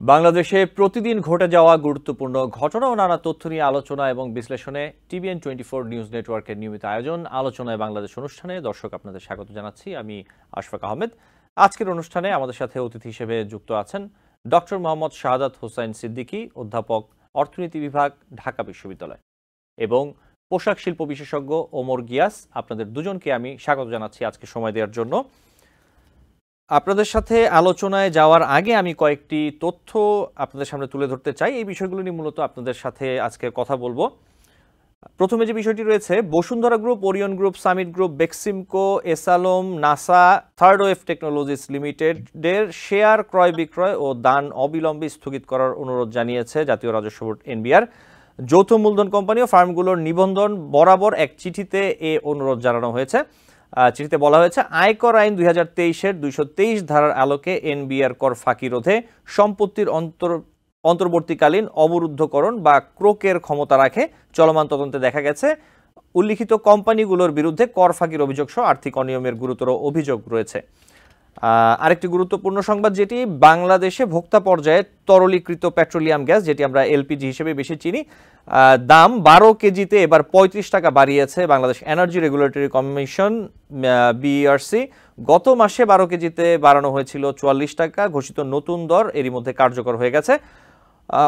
বাংলাদেশে প্রতিদিন ঘটে যাওয়া গুরুত্বপূর্ণ ঘটনা ও নানা তথ্য নিয়ে আলোচনা এবং বিশ্লেষণে টিভিএন 24 নিউজ নেটওয়ার্কের নিয়মিত আয়োজন আলোচনায় বাংলাদেশ অনুষ্ঠানে দর্শক আপনাদের স্বাগত জানাচ্ছি। আমি আশফাক আহমেদ। আজকের অনুষ্ঠানে আমাদের সাথে অতিথি হিসেবে যুক্ত আছেন ডক্টর মোহাম্মদ শাহাদাত হোসাইন সিদ্দিকী, অধ্যাপক, অর্থনীতি বিভাগ, ঢাকা বিশ্ববিদ্যালয়, এবং পোশাক শিল্প বিশেষজ্ঞ ওমর গিয়াস। আপনাদের দুজনকে আমি স্বাগত জানাচ্ছি আজকে সময় দেওয়ার জন্য। আপনাদের সাথে আলোচনায় যাওয়ার আগে আমি কয়েকটি তথ্য আপনাদের সামনে তুলে ধরতে চাই। এই বিষয়গুলো নিয়ে মূলত আপনাদের সাথে আজকে কথা বলবো। প্রথমে যে বিষয়টি রয়েছে, Bashundhara group, Orion group, Summit group, Beximco, এসালোম, নাসা, থার্ড ওয়েভ টেকনোলজিস লিমিটেডের শেয়ার ক্রয় বিক্রয় ও দান অবিলম্বে স্থগিত করার অনুরোধ জানিয়েছে জাতীয় রাজস্ব বোর্ড এনবিআর। যৌথ মূলধন কোম্পানি ও ফার্মগুলোর নিবন্ধন বরাবর এক চিঠিতে এ অনুরোধ জানানো হয়েছে। চিঠিতে বলা হয়েছে, আয়কর আইন 2023-এর 223 ধারার আলোকে এনবিআর কর ফাঁকি রোধে সম্পত্তির অন্তর্বর্তীকালীন অবরুদ্ধকরণ বা ক্রোকের ক্ষমতা রাখে। চলমান তদন্তে দেখা গেছে উল্লিখিত কোম্পানিগুলোর বিরুদ্ধে কর ফাঁকির অভিযোগ সহ আর্থিক অনিয়মের গুরুতর অভিযোগ রয়েছে। আরেকটি গুরুত্বপূর্ণ সংবাদ, যেটি বাংলাদেশে ভোক্তা পর্যায়ে তরলীকৃত পেট্রোলিয়াম গ্যাস, যেটি আমরা এলপিজি হিসেবে বেশি চিনি, দাম 12 কেজিতে এবার 35 টাকা বাড়িয়েছে Bangladesh energy regulatory commission BERC. গত মাসে 12 কেজিতে বাড়ানো হয়েছিল 44 টাকা। ঘোষিত নতুন দর এরই মধ্যে কার্যকর হয়ে গেছে।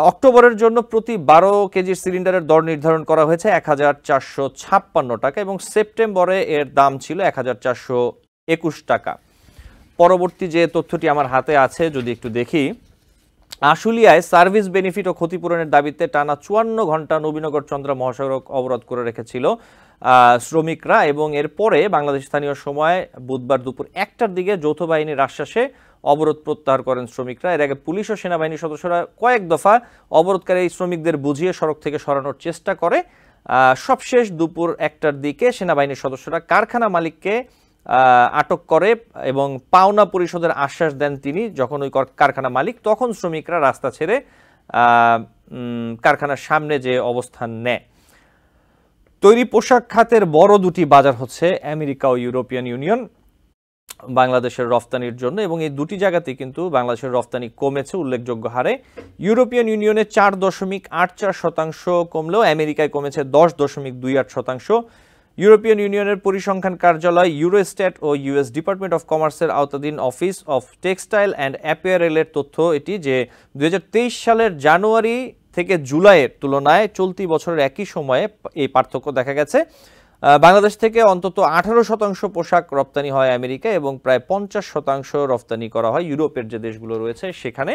অক্টোবরের জন্য প্রতি 12 কেজির সিলিন্ডারের দর নির্ধারণ করা হয়েছে 1456 টাকা এবং সেপ্টেম্বরে এর দাম ছিল 1421 টাকা। পরবর্তী যে তথ্যটি আমার হাতে আছে, যদি একটু দেখি, আশুলিয়ায় সার্ভিস বেনিফিট ও ক্ষতিপূরণের দাবিতে টানা 54 ঘন্টা নবীনগর চন্দ্রা মহাসড়ক অবরোধ করে রেখেছিল শ্রমিকরা, এবং এরপরে বাংলাদেশ স্থানীয় সময় বুধবার দুপুর 1টার দিকে যৌথ বাহিনীর আশ্বাসে অবরোধ প্রত্যাহার করেন শ্রমিকরা। এর আগে পুলিশ ও সেনাবাহিনীর সদস্যরা কয়েক দফা অবরোধকারী শ্রমিকদের বুঝিয়ে সড়ক থেকে সরানোর চেষ্টা করে। সবশেষ দুপুর 1টার দিকে সেনাবাহিনীর সদস্যরা কারখানা মালিককে আটক করে এবং পাওনা পরিশোধের আশ্বাস দেন তিনি। যখন ওই কারখানা মালিক, তখন শ্রমিকরা রাস্তা ছেড়ে কারখানার সামনে যে অবস্থান নেয়। তৈরি পোশাক খাতের বড় দুটি বাজার হচ্ছে আমেরিকা ও ইউরোপিয়ান ইউনিয়ন বাংলাদেশের রফতানির জন্য, এবং এই দুটি জায়গাতেই কিন্তু বাংলাদেশের রফতানি কমেছে উল্লেখযোগ্য হারে। ইউরোপিয়ান ইউনিয়নে 4.84% কমলেও আমেরিকায় কমেছে 10.28%। ইউরোপিয়ান ইউনিয়নের পরিসংখ্যান কার্যালয় ইউরোস্ট্যাট ও ইউএস ডিপার্টমেন্ট অফ কমার্সের আওতাধীন অফিস অফ টেক্সটাইল অ্যান্ড অ্যাপিয়ারেলের তথ্য এটি, যে 2023 সালের জানুয়ারি থেকে জুলাইয়ের তুলনায় চলতি বছরের একই সময়ে এই পার্থক্য দেখা গেছে। বাংলাদেশ থেকে অন্তত 18% পোশাক রপ্তানি হয় আমেরিকা এবং প্রায় 50% রপ্তানি করা হয় ইউরোপের যে দেশগুলো রয়েছে সেখানে।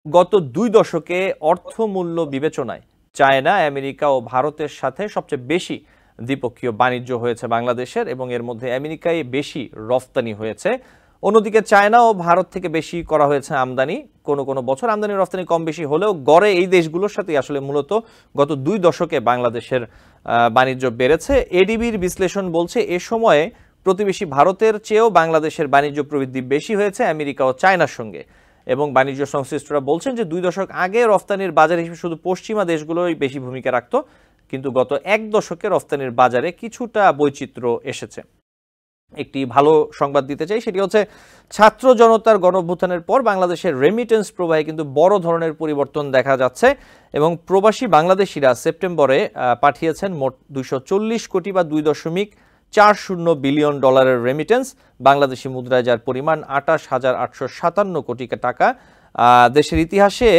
গত 2 দশকে অর্থমূল্য বিবেচনায় চায়না, আমেরিকা ও ভারতের সাথে সবচেয়ে বেশি দ্বিপক্ষীয় বাণিজ্য হয়েছে বাংলাদেশের, এবং এর মধ্যে আমেরিকায় বেশি রফতানি হয়েছে। অন্যদিকে চায়না ও ভারত থেকে বেশি করা হয়েছে আমদানি। কোনো কোনো বছর আমদানি রফতানি কম বেশি হলেও গড়ে এই দেশগুলোর সাথে আসলে মূলত গত 2 দশকে বাংলাদেশের বাণিজ্য বেড়েছে। এডিবির বিশ্লেষণ বলছে এ সময়ে প্রতিবেশী ভারতের চেয়েও বাংলাদেশের বাণিজ্য প্রবৃদ্ধি বেশি হয়েছে আমেরিকা ও চায়নার সঙ্গে, এবং বাণিজ্য সংশ্লিষ্টরা বলছেন যে 2 দশক আগে রফতানির বাজার হিসেবে শুধু পশ্চিমা দেশগুলোই বেশি ভূমিকা রাখত, কিন্তু গত 1 দশকে রফতানির বাজারে কিছুটা বৈচিত্র্য এসেছে। একটি ভালো সংবাদ দিতে চাই, সেটি হচ্ছে ছাত্র জনতার গণঅভ্যুত্থানের পর বাংলাদেশের রেমিটেন্স প্রবাহে কিন্তু বড় ধরনের পরিবর্তন দেখা যাচ্ছে, এবং প্রবাসী বাংলাদেশিরা সেপ্টেম্বরে পাঠিয়েছেন মোট 240 কোটি বা $2.40 বিলিয়ন রেমিটেন্স, বাংলাদেশি মুদ্রায় যার পরিমাণ 28,857 কোটি টাকা। দেশের ইতিহাসে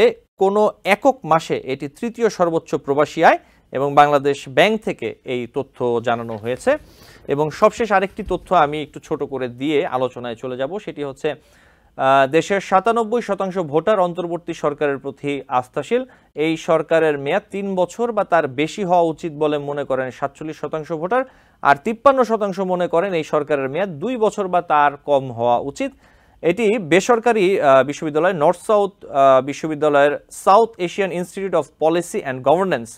কোনো একক মাসে এটি তৃতীয় সর্বোচ্চ প্রবাসী আয়, এবং বাংলাদেশ ব্যাংক থেকে এই তথ্য জানানো হয়েছে। এবং সবশেষ আরেকটি তথ্য আমি একটু ছোট করে দিয়ে আলোচনায় চলে যাব, সেটি হচ্ছে দেশের 97% ভোটার অন্তর্বর্তী সরকারের প্রতি আস্থাশীল। এই সরকারের মেয়াদ 3 বছর বা তার বেশি হওয়া উচিত বলে মনে করেন 47% ভোটার, আর 53% মনে করেন এই সরকারের মেয়াদ 2 বছর বা তার কম হওয়া উচিত। এটি বেসরকারি বিশ্ববিদ্যালয় নর্থ সাউথ বিশ্ববিদ্যালয়ের south Asian institute of policy and governance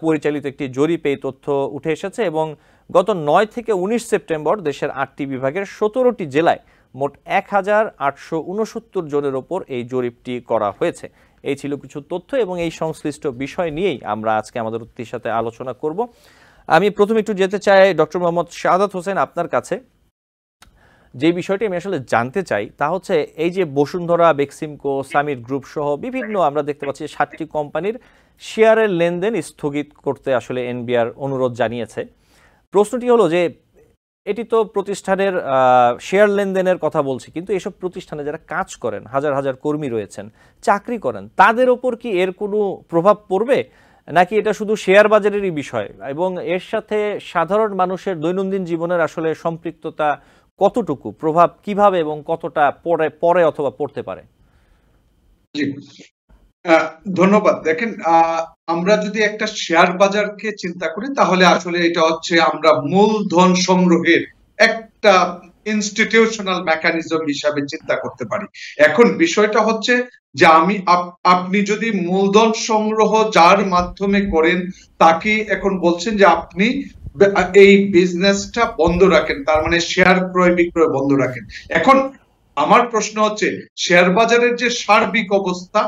পরিচালিত একটি জরিপে এই তথ্য উঠে এসেছে, এবং গত 9 থেকে 19 সেপ্টেম্বর দেশের 8টি বিভাগের 17টি জেলায় মোট 1869 জনের ওপর এই জরিপটি করা হয়েছে। এই ছিল কিছু তথ্য, এবং এই সংশ্লিষ্ট বিষয় নিয়েই আমরা আজকে আমাদের অতিথির সাথে আলোচনা করব। আমি প্রথমে একটু যেতে চাই ডক্টর মোহাম্মদ শাহাদাত হোসেন আপনার কাছে। যে বিষয়টি আমি আসলে জানতে চাই তা হচ্ছে এই যে বসুন্ধরা, বেক্সিমকো, সামিট গ্রুপ সহ বিভিন্ন আমরা দেখতে পাচ্ছি 7টি কোম্পানির শেয়ারের লেনদেন স্থগিত করতে আসলে এনবিআর অনুরোধ জানিয়েছে। প্রশ্নটি হলো যে এটি তো প্রতিষ্ঠানের শেয়ার লেনদেনের কথা বলছি, কিন্তু এসব প্রতিষ্ঠানে যারা কাজ করেন, হাজার হাজার কর্মী রয়েছেন, চাকরি করেন, তাদের ওপর কি এর কোনো প্রভাব পড়বে, নাকি এটা শুধু শেয়ার বাজারেরই বিষয় এবং এর সাথে সাধারণ মানুষের দৈনন্দিন জীবনের আসলে সম্পৃক্ততা কতটুকু, প্রভাব কিভাবে এবং কতটা পরে অথবা পড়তে পারে? জি, ধন্যবাদ। দেখেন, আমরা যদি একটা শেয়ার বাজারকে চিন্তা করি তাহলে আসলে এটা হচ্ছে আমরা মূলধন সংগ্রহের একটা ইনস্টিটিউশনাল মেকানিজম হিসাবে চিন্তা করতে পারি। এখন বিষয়টা হচ্ছে যে আপনি যদি মূলধন সংগ্রহ যার মাধ্যমে করেন তাকে এখন বলছেন যে আপনি এই বিজনেসটা বন্ধ রাখেন, তার মানে শেয়ার ক্রয় বিক্রয় বন্ধ রাখেন। এখন আমার প্রশ্ন হচ্ছে, শেয়ার বাজারের যে সার্বিক অবস্থা,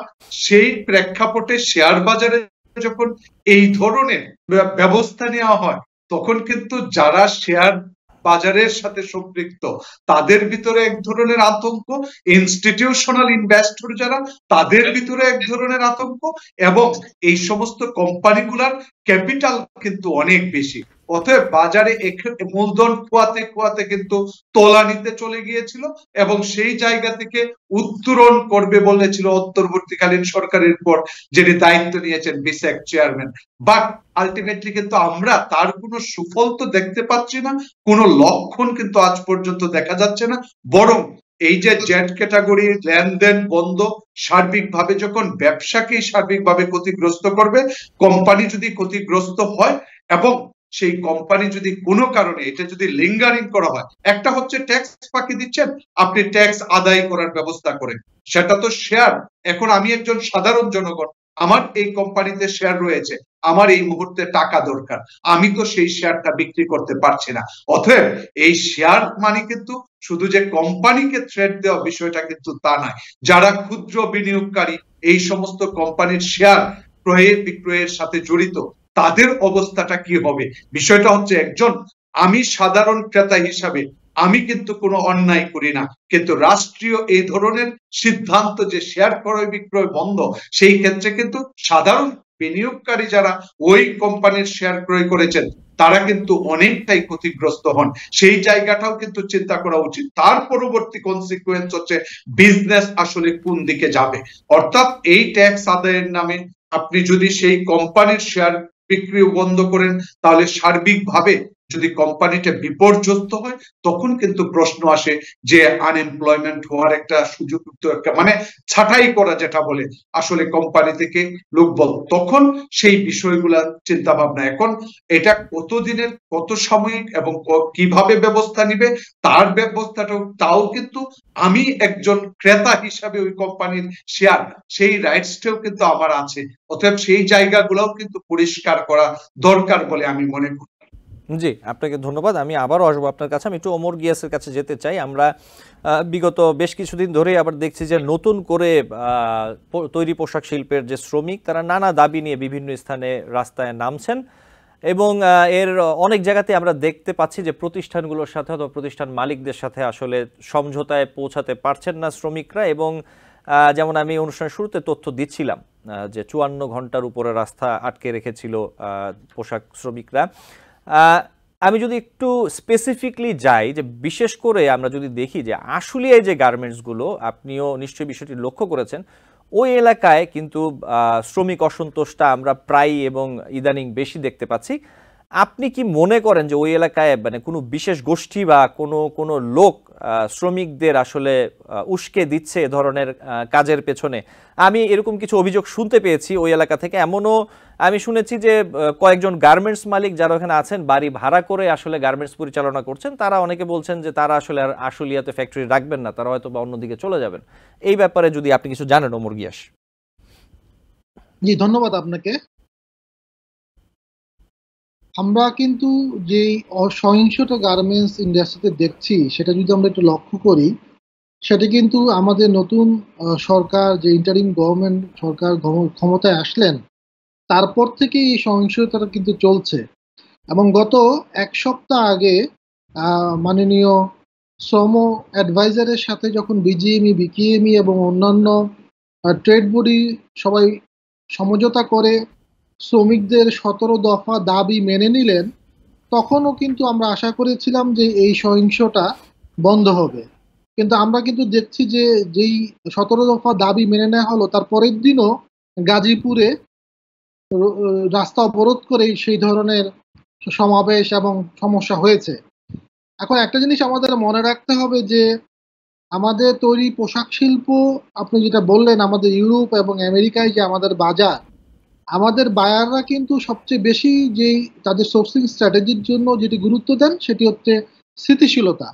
সেই প্রেক্ষাপটে শেয়ার বাজারে যখন এই ধরনের ব্যবস্থা নেওয়া হয়, তখন কিন্তু যারা শেয়ার বাজারের সাথে সম্পৃক্ত তাদের ভিতরে এক ধরনের আতঙ্ক, ইনস্টিটিউশনাল ইনভেস্টর যারা তাদের ভিতরে এক ধরনের আতঙ্ক, এবং এই সমস্ত কোম্পানিগুলোর ক্যাপিটাল কিন্তু অনেক বেশি। অতএব বাজারে মূলধন খোয়াতে খোয়াতে কিন্তু তলানিতে চলে গিয়েছিল এবং সেই জায়গা থেকে উত্তরণ করবে বলেছিল অন্তর্বর্তীকালীন সরকারের পর যিনি দায়িত্ব নিয়েছেন বিসেক চেয়ারম্যান। বাট আলটিমেটলি কিন্তু আমরা তার কোনো সুফল তো দেখতে পাচ্ছি না, কোনো লক্ষণ কিন্তু আজ পর্যন্ত দেখা যাচ্ছে না। বরং এই যে জেড ক্যাটাগরি লেনদেন বন্ধ সার্বিকভাবে যখন ব্যবসাকেই সার্বিকভাবে ক্ষতিগ্রস্ত করবে, কোম্পানি যদি ক্ষতিগ্রস্ত হয় এবং সেই কোম্পানি যদি কোনো কারণে এটা যদি লিঙ্গারিং করা হয়, একটা হচ্ছে ট্যাক্স ফাঁকি দিচ্ছেন, আপনি ট্যাক্স আদায় করার ব্যবস্থা করেন, সেটা তো শেয়ার। এখন আমি একজন সাধারণ জনগণ, আমার এই কোম্পানিতে শেয়ার রয়েছে, আমার এই মুহূর্তে টাকা দরকার, আমি তো সেই শেয়ারটা বিক্রি করতে পারছি না। অতএব এই শেয়ার মানে কিন্তু শুধু যে কোম্পানিকে থ্রেট দেওয়া বিষয়টা কিন্তু তা নয়, যারা ক্ষুদ্র বিনিয়োগকারী এই সমস্ত কোম্পানির শেয়ার ক্রয়ে বিক্রয়ের সাথে জড়িত তাদের অবস্থাটা কি হবে। বিষয়টা হচ্ছে, আমি সাধারণ ক্রেতা হিসাবে আমি কিন্তু কোনো অন্যায় করি না, কিন্তু রাষ্ট্রীয় এই ধরনের সিদ্ধান্ত যে শেয়ার ক্রয় বিক্রয় বন্ধ, সেই ক্ষেত্রে কিন্তু সাধারণ বিনিয়োগকারী যারা ওই কোম্পানির শেয়ার ক্রয় করেছেন তারা কিন্তু অনেকটাই ক্ষতিগ্রস্ত হন। সেই জায়গাটাও কিন্তু চিন্তা করা উচিত। তার পরবর্তী কনসিকুয়েন্স হচ্ছে বিজনেস আসলে কোন দিকে যাবে। অর্থাৎ এই ট্যাক্স আদায়ের নামে আপনি যদি সেই কোম্পানির শেয়ার বিক্রি বন্ধ করেন, তাহলে সার্বিকভাবে যদি কোম্পানিটা বিপর্যস্ত হয়, তখন কিন্তু প্রশ্ন আসে যে আনএমপ্লয়মেন্ট হওয়ার একটা সুযোগ, মানে ছাঁটাই করা যেটা বলে আসলে কোম্পানি থেকে লোকবল, তখন সেই বিষয়গুলা চিন্তা ভাবনা। এখন এটা কতদিনের, কত সাময়িক এবং কিভাবে ব্যবস্থা নিবে তার ব্যবস্থাটাও, তাও কিন্তু আমি একজন ক্রেতা হিসাবে ওই কোম্পানির শেয়ার, সেই রাইটসটাও কিন্তু আমার আছে। অতএব সেই জায়গাগুলোও কিন্তু পরিষ্কার করা দরকার বলে আমি মনে করি। জি, আপনাকে ধন্যবাদ। আমি আবারও আসবো আপনার কাছে। আমি একটু ওমর গিয়াসের কাছে যেতে চাই। আমরা বিগত বেশ কিছুদিন ধরেই আবার দেখছি যে নতুন করে তৈরি পোশাক শিল্পের যে শ্রমিক, তারা নানা দাবি নিয়ে বিভিন্ন স্থানে রাস্তায় নামছেন এবং এর অনেক জায়গাতে আমরা দেখতে পাচ্ছি যে প্রতিষ্ঠানগুলোর সাথে অথবা প্রতিষ্ঠান মালিকদের সাথে আসলে সমঝোতায় পৌঁছাতে পারছেন না শ্রমিকরা। এবং যেমন আমি অনুষ্ঠানের শুরুতে তথ্য দিচ্ছিলাম যে 54 ঘন্টার উপরে রাস্তা আটকে রেখেছিল পোশাক শ্রমিকরা। আমি যদি একটু স্পেসিফিকলি যাই, যে বিশেষ করে আমরা যদি দেখি যে আশুলিয়ায় যে গার্মেন্টসগুলো, আপনিও নিশ্চয়ই বিষয়টি লক্ষ্য করেছেন, ওই এলাকায় কিন্তু শ্রমিক অসন্তোষটা আমরা প্রায় এবং ইদানিং বেশি দেখতে পাচ্ছি। আপনি কি মনে করেন যে ওই এলাকায় মানে কোনো বিশেষ গোষ্ঠী বা কোনো লোক শ্রমিকদের আসলে উস্কে দিচ্ছে এ ধরনের কাজের পেছনে? আমি এরকম কিছু অভিযোগ শুনতে পেয়েছি ওই এলাকা থেকে। এমনও আমি শুনেছি যে কয়েকজন গার্মেন্টস মালিক যারা ওখানে আছেন, বাড়ি ভাড়া করে আসলে গার্মেন্টস পরিচালনা করছেন, তারা অনেকে বলছেন যে তারা আসলে আর আশুলিয়াতে ফ্যাক্টরি রাখবেন না, তারা হয়তো বা অন্যদিকে চলে যাবেন। এই ব্যাপারে যদি আপনি কিছু জানেন ওমর গিয়াস। জি, ধন্যবাদ আপনাকে। আমরা কিন্তু যে সহিংসতা গার্মেন্টস ইন্ডাস্ট্রিতে দেখছি, সেটা যদি আমরা একটু লক্ষ্য করি, সেটা কিন্তু আমাদের নতুন সরকার, যে ইন্টারিম গভর্নমেন্ট সরকার ক্ষমতায় আসলেন, তারপর থেকে এই সহিংসতাটা কিন্তু চলছে। এবং গত এক সপ্তাহ আগে মাননীয় শ্রম অ্যাডভাইজারের সাথে যখন বিজিএমই, বিকেএমই এবং অন্যান্য ট্রেড বডি সবাই সমঝোতা করে শ্রমিকদের 17 দফা দাবি মেনে নিলেন, তখনও কিন্তু আমরা আশা করেছিলাম যে এই সহিংসতা বন্ধ হবে। কিন্তু আমরা কিন্তু দেখছি যে যেই 17 দফা দাবি মেনে নেওয়া হলো, তার পরের দিনও গাজীপুরে রাস্তা অবরোধ করে সেই ধরনের সমাবেশ এবং সমস্যা হয়েছে। এখন একটা জিনিস আমাদের মনে রাখতে হবে যে আমাদের তৈরি পোশাক শিল্প, আপনি যেটা বললেন আমাদের ইউরোপ এবং আমেরিকায় যে আমাদের বাজার, আমাদের বায়াররা কিন্তু সবচেয়ে বেশি যেই তাদের সোর্সিং স্ট্র্যাটেজির জন্য যেটি গুরুত্ব দেন সেটি হচ্ছে স্থিতিশীলতা।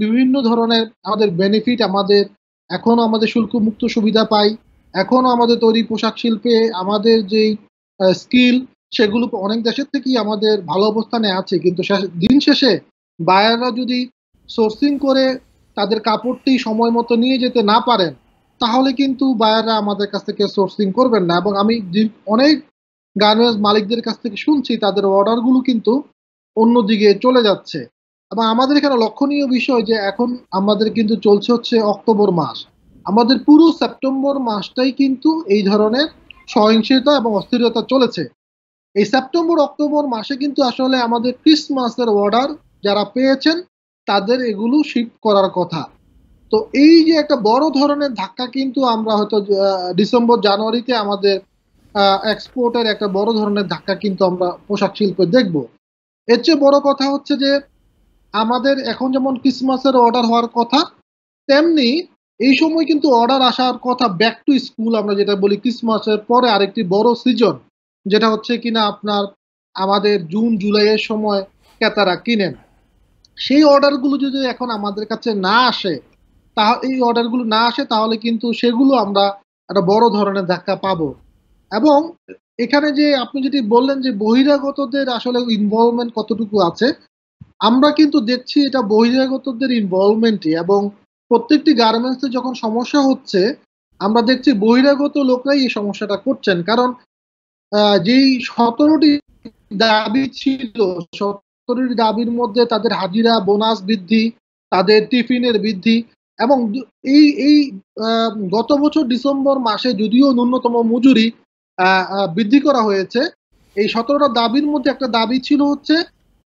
বিভিন্ন ধরনের আমাদের বেনিফিট, আমাদের এখনো আমাদের শুল্ক মুক্ত সুবিধা পাই, এখনো আমাদের তৈরি পোশাক শিল্পে আমাদের যেই স্কিল, সেগুলো অনেক দেশের থেকেই আমাদের ভালো অবস্থানে আছে। কিন্তু দিন শেষে বায়াররা যদি সোর্সিং করে তাদের কাপড়টি সময় মতো নিয়ে যেতে না পারেন, তাহলে কিন্তু বায়াররা আমাদের কাছ থেকে সোর্সিং করবেন না। এবং আমি অনেক গার্মেন্টস মালিকদের কাছ থেকে শুনছি তাদের অর্ডারগুলো কিন্তু অন্যদিকে চলে যাচ্ছে। এবং আমাদের এখানে লক্ষণীয় বিষয় যে এখন আমাদের কিন্তু চলছে হচ্ছে অক্টোবর মাস, আমাদের পুরো সেপ্টেম্বর মাসটাই কিন্তু এই ধরনের সহিংসতা এবং অস্থিরতা চলেছে। এই সেপ্টেম্বর অক্টোবর মাসে কিন্তু আসলে আমাদের ক্রিসমাসের অর্ডার যারা পেয়েছেন তাদের এগুলো শিফট করার কথা। তো এই যে একটা বড় ধরনের ধাক্কা কিন্তু আমরা হয়তো ডিসেম্বর জানুয়ারিতে আমাদের এক্সপোর্টের একটা বড় ধরনের ধাক্কা কিন্তু আমরা পোশাক শিল্পে দেখব। এর চেয়ে বড় কথা হচ্ছে যে আমাদের এখন যেমন ক্রিসমাসের অর্ডার হওয়ার কথা, তেমনি এই সময় কিন্তু অর্ডার আসার কথা ব্যাক টু স্কুল, আমরা যেটা বলি ক্রিসমাসের পরে আরেকটি বড় সিজন, যেটা হচ্ছে কিনা আপনার আমাদের জুন জুলাইয়ের সময় ক্রেতারা কিনেন। সেই অর্ডারগুলো যদি এখন আমাদের কাছে না আসে, এই অর্ডারগুলো না আসে, তাহলে কিন্তু সেগুলো আমরা একটা বড় ধরনের ধাক্কা পাবো। এবং এখানে যে আপনি যেটি বললেন যে বহিরাগতদের আসলে ইনভলভমেন্ট কতটুকু আছে, আমরা কিন্তু দেখছি এটা বহিরাগতদের ইনভলভমেন্টই। এবং প্রত্যেকটি গার্মেন্টসে যখন সমস্যা হচ্ছে, আমরা দেখছি বহিরাগত লোকরাই এই সমস্যাটা করছেন। কারণ যেই 17টি দাবি ছিল, 17টি দাবির মধ্যে তাদের হাজিরা বোনাস বৃদ্ধি, তাদের টিফিনের বৃদ্ধি, এবং এই এই গত বছর ডিসেম্বর মাসে যদিও ন্যূনতম মজুরি বৃদ্ধি করা হয়েছে, এই 17টা দাবির মধ্যে একটা দাবি ছিল হচ্ছে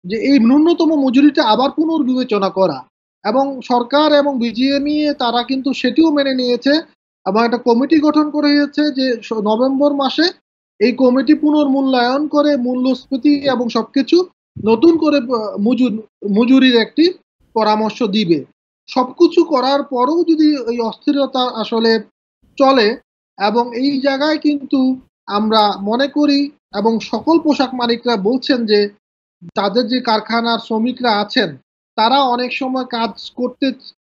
যে এই ন্যূনতম মজুরিটা আবার পুনর্বিবেচনা করা। এবং সরকার এবং বিজিএমই তারা কিন্তু সেটিও মেনে নিয়েছে এবং একটা কমিটি গঠন করে হয়েছে যে নভেম্বর মাসে এই কমিটি পুনর্মূল্যায়ন করে মূল্যস্ফীতি এবং সবকিছু নতুন করে মজুরির একটি পরামর্শ দিবে। সবকিছু করার পরেও যদি এই অস্থিরতা আসলে চলে, এবং এই জায়গায় কিন্তু আমরা মনে করি এবং সকল পোশাক মালিকরা বলছেন যে তাদের যে কারখানার শ্রমিকরা আছেন তারা অনেক সময় কাজ করতে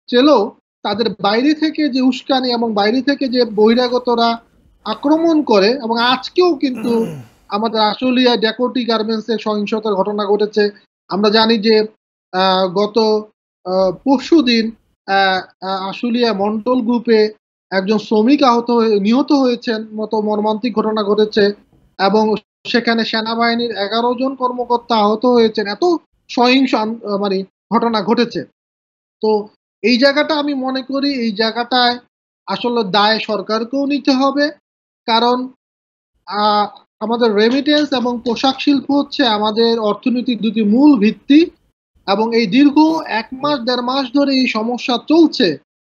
চেলেও তাদের বাইরে থেকে যে উস্কানি এবং বাইরে থেকে যে বহিরাগতরা আক্রমণ করে, এবং আজকেও কিন্তু আমাদের আশুলিয়া ডেকোটি গার্মেন্টসের সহিংসতার ঘটনা ঘটেছে। আমরা জানি যে গত পরশুদিন আশুলিয়া মন্ডল গ্রুপে একজন শ্রমিক নিহত হয়েছেন মতো মর্মান্তিক ঘটনা ঘটেছে, এবং সেখানে সেনাবাহিনীর 11 জন কর্মকর্তা আহত হয়েছেন। এত সহিংস মানে ঘটনা ঘটেছে। তো এই জায়গাটা আমি মনে করি এই জায়গাটায় আসলে দায় সরকারকেও নিতে হবে। কারণ আমাদের রেমিটেন্স এবং পোশাক শিল্প হচ্ছে আমাদের অর্থনীতির দুটি মূল ভিত্তি, এবং এই দীর্ঘ 1 মাস 1.5 মাস ধরে এই সমস্যা চলছে।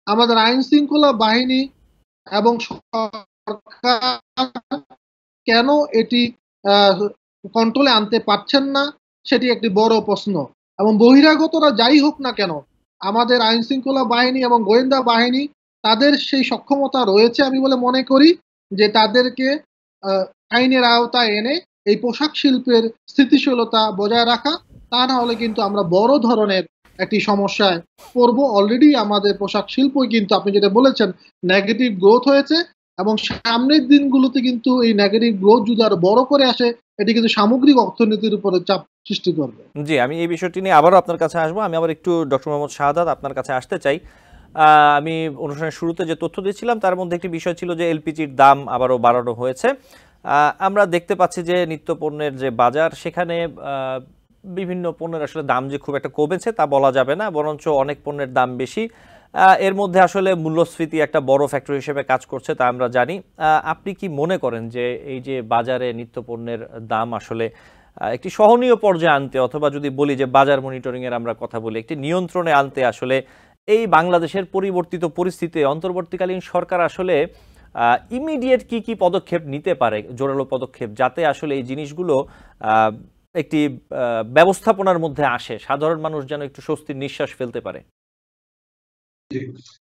আমাদের আইন শৃঙ্খলা বাহিনী এবং সরকার কেন এটি কন্ট্রোলে আনতে পারছেন না, সেটি একটি বড় প্রশ্ন। এবং বহিরাগতরা যাই হোক না কেন, আমাদের আইন শৃঙ্খলা বাহিনী এবং গোয়েন্দা বাহিনী তাদের সেই সক্ষমতা রয়েছে আমি বলে মনে করি যে তাদেরকে আইনের আওতায় এনে এই পোশাক শিল্পের স্থিতিশীলতা বজায় রাখা। তা না হলে কিন্তু আমরা বড় ধরনের একটি সমস্যায় পড়বো। অলরেডি আমাদের পোশাক শিল্পই কিন্তু আপনি যেটা বলেছেন নেগেটিভ গ্রোথ হয়েছে, এবং সামনের দিনগুলোতে কিন্তু এই নেগেটিভ গ্রোথ যদি আরো বড় করে আসে, এটি কিন্তু সামগ্রিক অর্থনীতির উপরে চাপ সৃষ্টি করবে। জি, আমি এই বিষয়টি নিয়ে আবারও আপনার কাছে আসবো। আমি আবার একটু ডক্টর মোহাম্মদ শাহাদাত আপনার কাছে আসতে চাই। আমি অনুষ্ঠানের শুরুতে যে তথ্য দিয়েছিলাম তার মধ্যে একটি বিষয় ছিল যে এলপিজির দাম আবারও বাড়ানো হয়েছে। আমরা দেখতে পাচ্ছি যে নিত্যপণ্যের যে বাজার সেখানে বিভিন্ন পণ্যের আসলে দাম যে খুব একটা কমেছে তা বলা যাবে না, বরঞ্চ অনেক পণ্যের দাম বেশি। এর মধ্যে আসলে মূল্যস্ফীতি একটা বড় ফ্যাক্টর হিসেবে কাজ করছে, তা আমরা জানি। আপনি কি মনে করেন যে এই যে বাজারে নিত্যপণ্যের দাম আসলে একটি সহনীয় পর্যায়ে আনতে, অথবা যদি বলি যে বাজার মনিটরিং এর আমরা কথা বলি, একটি নিয়ন্ত্রণে আনতে আসলে এই বাংলাদেশের পরিবর্তিত পরিস্থিতিতে অন্তর্বর্তীকালীন সরকার আসলে ইমিডিয়েট কি কি পদক্ষেপ নিতে পারে, জোরালো পদক্ষেপ, যাতে আসলে এই জিনিসগুলো একটি ব্যবস্থাপনার মধ্যে আসে, সাধারণ মানুষ যেন একটু স্বস্তির নিঃশ্বাস ফেলতে পারে?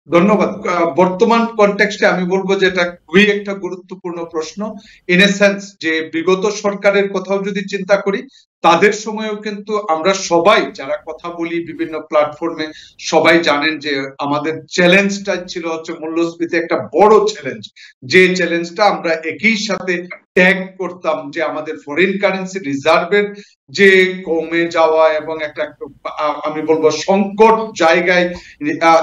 ধন্যবাদ। বর্তমান কনটেক্সটে আমি বলবো যে এটা খুবই একটা গুরুত্বপূর্ণ প্রশ্ন। ইন এ সেন্স যে বিগত সরকারের কথাও যদি চিন্তা করি, তাদের সময়েও কিন্তু আমরা সবাই যারা কথা বলি বিভিন্ন প্ল্যাটফর্মে সবাই জানেন যে আমাদের চ্যালেঞ্জটা ছিল হচ্ছে মূল্যস্ফীতি একটা বড় চ্যালেঞ্জ। যে চ্যালেঞ্জটা আমরা একই সাথে ট্যাগ করতাম যে আমাদের ফরেন কারেন্সি রিজার্ভের যে কমে যাওয়া এবং একটা আমি বলবো সংকট জায়গায়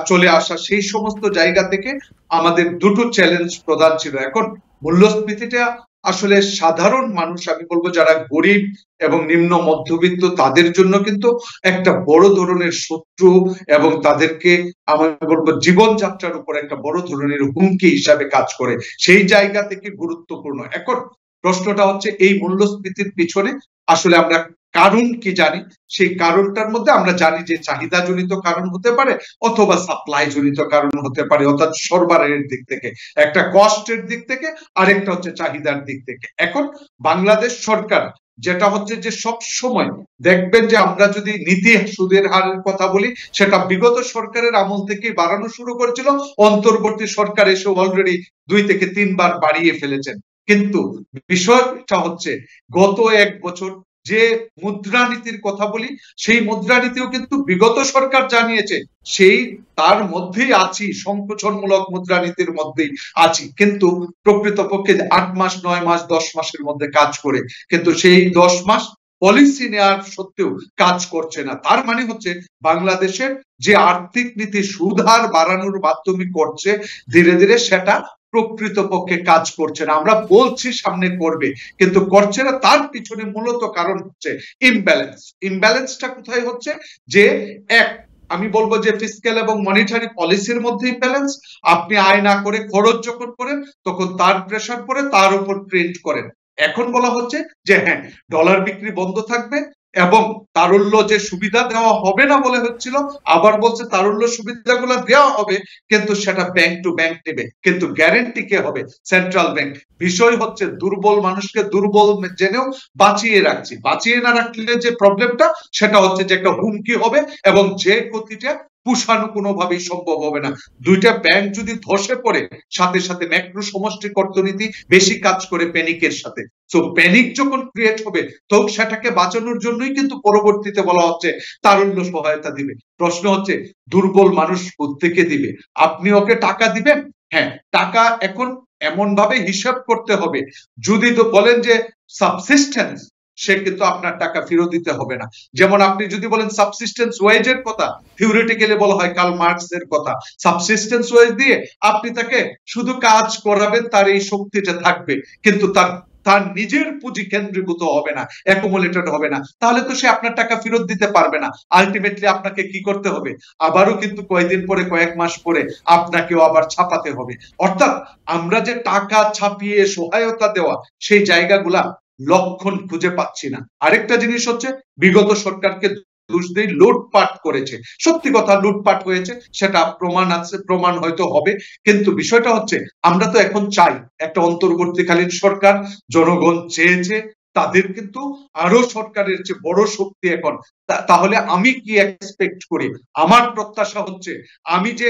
চলে আসা, সেই সমস্ত জায়গা থেকে আমাদের দুটো চ্যালেঞ্জ প্রধান ছিল। এখন মূল্যস্ফীতিটা আসলে সাধারণ মানুষ, আমি বলবো যারা গরিব এবং নিম্ন মধ্যবিত্ত, তাদের জন্য কিন্তু একটা বড় ধরনের শত্রু এবং তাদেরকে আমি বলবো জীবনযাত্রার উপর একটা বড় ধরনের হুমকি হিসাবে কাজ করে, সেই জায়গা থেকে গুরুত্বপূর্ণ। এখন প্রশ্নটা হচ্ছে এই মূল্যস্ফীতির পিছনে আসলে আমরা কারণ কি জানি? সেই কারণটার মধ্যে আমরা জানি যে চাহিদা জনিত কারণ হতে পারে অথবা সাপ্লাই জনিত কারণ হতে পারে, অর্থাৎ সরবরাহের দিক থেকে একটা, কস্টের দিক থেকে আরেকটা হচ্ছে চাহিদার দিক থেকে। এখন বাংলাদেশ সরকার যেটা হচ্ছে যে সব সময় দেখবেন যে আমরা যদি নীতি সুদের হারের কথা বলি, সেটা বিগত সরকারের আমল থেকেই বাড়ানো শুরু করেছিল, অন্তর্বর্তী সরকার এসে অলরেডি 2 থেকে 3 বার বাড়িয়ে ফেলেছেন। কিন্তু বিষয়টা হচ্ছে গত 1 বছর যে মুদ্রানীতির কথা বলি, সেই মুদ্রানীতিও কিন্তু বিগত সরকার জানিয়েছে সেই তার মধ্যেই আছি, সংকোচনমূলক মুদ্রানীতির মধ্যেই আছি, কিন্তু প্রকৃতপক্ষে 8 মাস 9 মাস 10 মাসের মধ্যে কাজ করে, কিন্তু সেই 10 মাস পলিসি নেওয়ার সত্ত্বেও কাজ করছে না। তার মানে হচ্ছে বাংলাদেশের যে আর্থিক নীতি সুদ হার বাড়ানোর মাধ্যমে করছে, ধীরে ধীরে সেটা প্রকৃতপক্ষে কাজ করছে না। আমরা বলছি সামনে করবে, কিন্তু করছে না। তার পিছনে মূলত কারণ হচ্ছে ইমব্যালেন্স। ইমব্যালেন্সটা কোথায় হচ্ছে? যে এক, আমি বলবো যে ফিসক্যাল এবং মনিটারি পলিসির মধ্যে ইমব্যালেন্স। আপনি আয় না করে খরচ যখন করেন তখন তার প্রেসার পড়ে, তার উপর প্রিন্ট করেন। এখন বলা হচ্ছে যে হ্যাঁ, ডলার বিক্রি বন্ধ থাকবে এবং তারল্য যে সুবিধা দেওয়া হবে না বলে হচ্ছিল, আবার বলছে তারল্য সুবিধাগুলো দেওয়া হবে, কিন্তু সেটা ব্যাংক টু ব্যাংক নেবে, কিন্তু গ্যারেন্টি কে হবে? Central bank. বিষয় হচ্ছে দুর্বল মানুষকে দুর্বল জেনেও বাঁচিয়ে রাখছি। বাঁচিয়ে না রাখলে যে প্রবলেমটা, সেটা হচ্ছে যে একটা হুমকি হবে এবং যে ক্ষতিটা পুষানো কোনোভাবেই সম্ভব হবে না। দুইটা ব্যাংক যদি ধসে পড়ে, সাথে সাথে ম্যাক্রো সমষ্টিক অর্থনীতি বেশি কাজ করে প্যানিকের সাথে। সো প্যানিক যখন ক্রিয়েট হবে, তো সেটাকে বাঁচানোর জন্যই কিন্তু পরবর্তীতে বলা হচ্ছে তারল্য সহায়তা দিবে। প্রশ্ন হচ্ছে দুর্বল মানুষ কোত্থেকে দিবে? আপনি ওকে টাকা দিবেন? হ্যাঁ, টাকা এখন এমন ভাবে হিসাব করতে হবে, যদি তো বলেন যে সাবসিস্টেন্স, সে কিন্তু আপনার টাকা ফেরত দিতে হবে না। যেমন আপনি যদি বলেন সাবসিস্টেন্স ওয়েজের কথা, থিওরিটিক্যালি বলা হয় কার্ল মার্কসের কথা, সাবসিস্টেন্স ওয়েজ দিয়ে আপনি তাকে শুধু কাজ করাবেন, তার এই শক্তিটা থাকবে, কিন্তু তার নিজের পুঁজি কেন্দ্রীভূত হবে না, অ্যাকুমুলেটেড হবে না, তাহলে তো সে আপনার টাকা ফেরত দিতে পারবে না। আলটিমেটলি আপনাকে কি করতে হবে? আবারও কিন্তু কয়েকদিন পরে, কয়েক মাস পরে আপনাকেও আবার ছাপাতে হবে। অর্থাৎ আমরা যে টাকা ছাপিয়ে সহায়তা দেওয়া, সেই জায়গাগুলা লক্ষণ খুঁজে পাচ্ছি না। আরেকটা জিনিস হচ্ছে, বিগত সরকারকে দোষ দেই, লুটপাট করেছে। সত্যি কথা, লুটপাট হয়েছে, সেটা প্রমাণ আছে, প্রমাণ হয়তো হবে, কিন্তু বিষয়টা হচ্ছে আমরা তো এখন চাই একটা অন্তর্বর্তীকালীন সরকার। জনগণ চেয়েছে, তাদের কিন্তু আরো সরকারের চেয়ে বড় শক্তি এখন। তাহলে আমি কি এক্সপেক্ট করি? আমার প্রত্যাশা হচ্ছে, আমি যে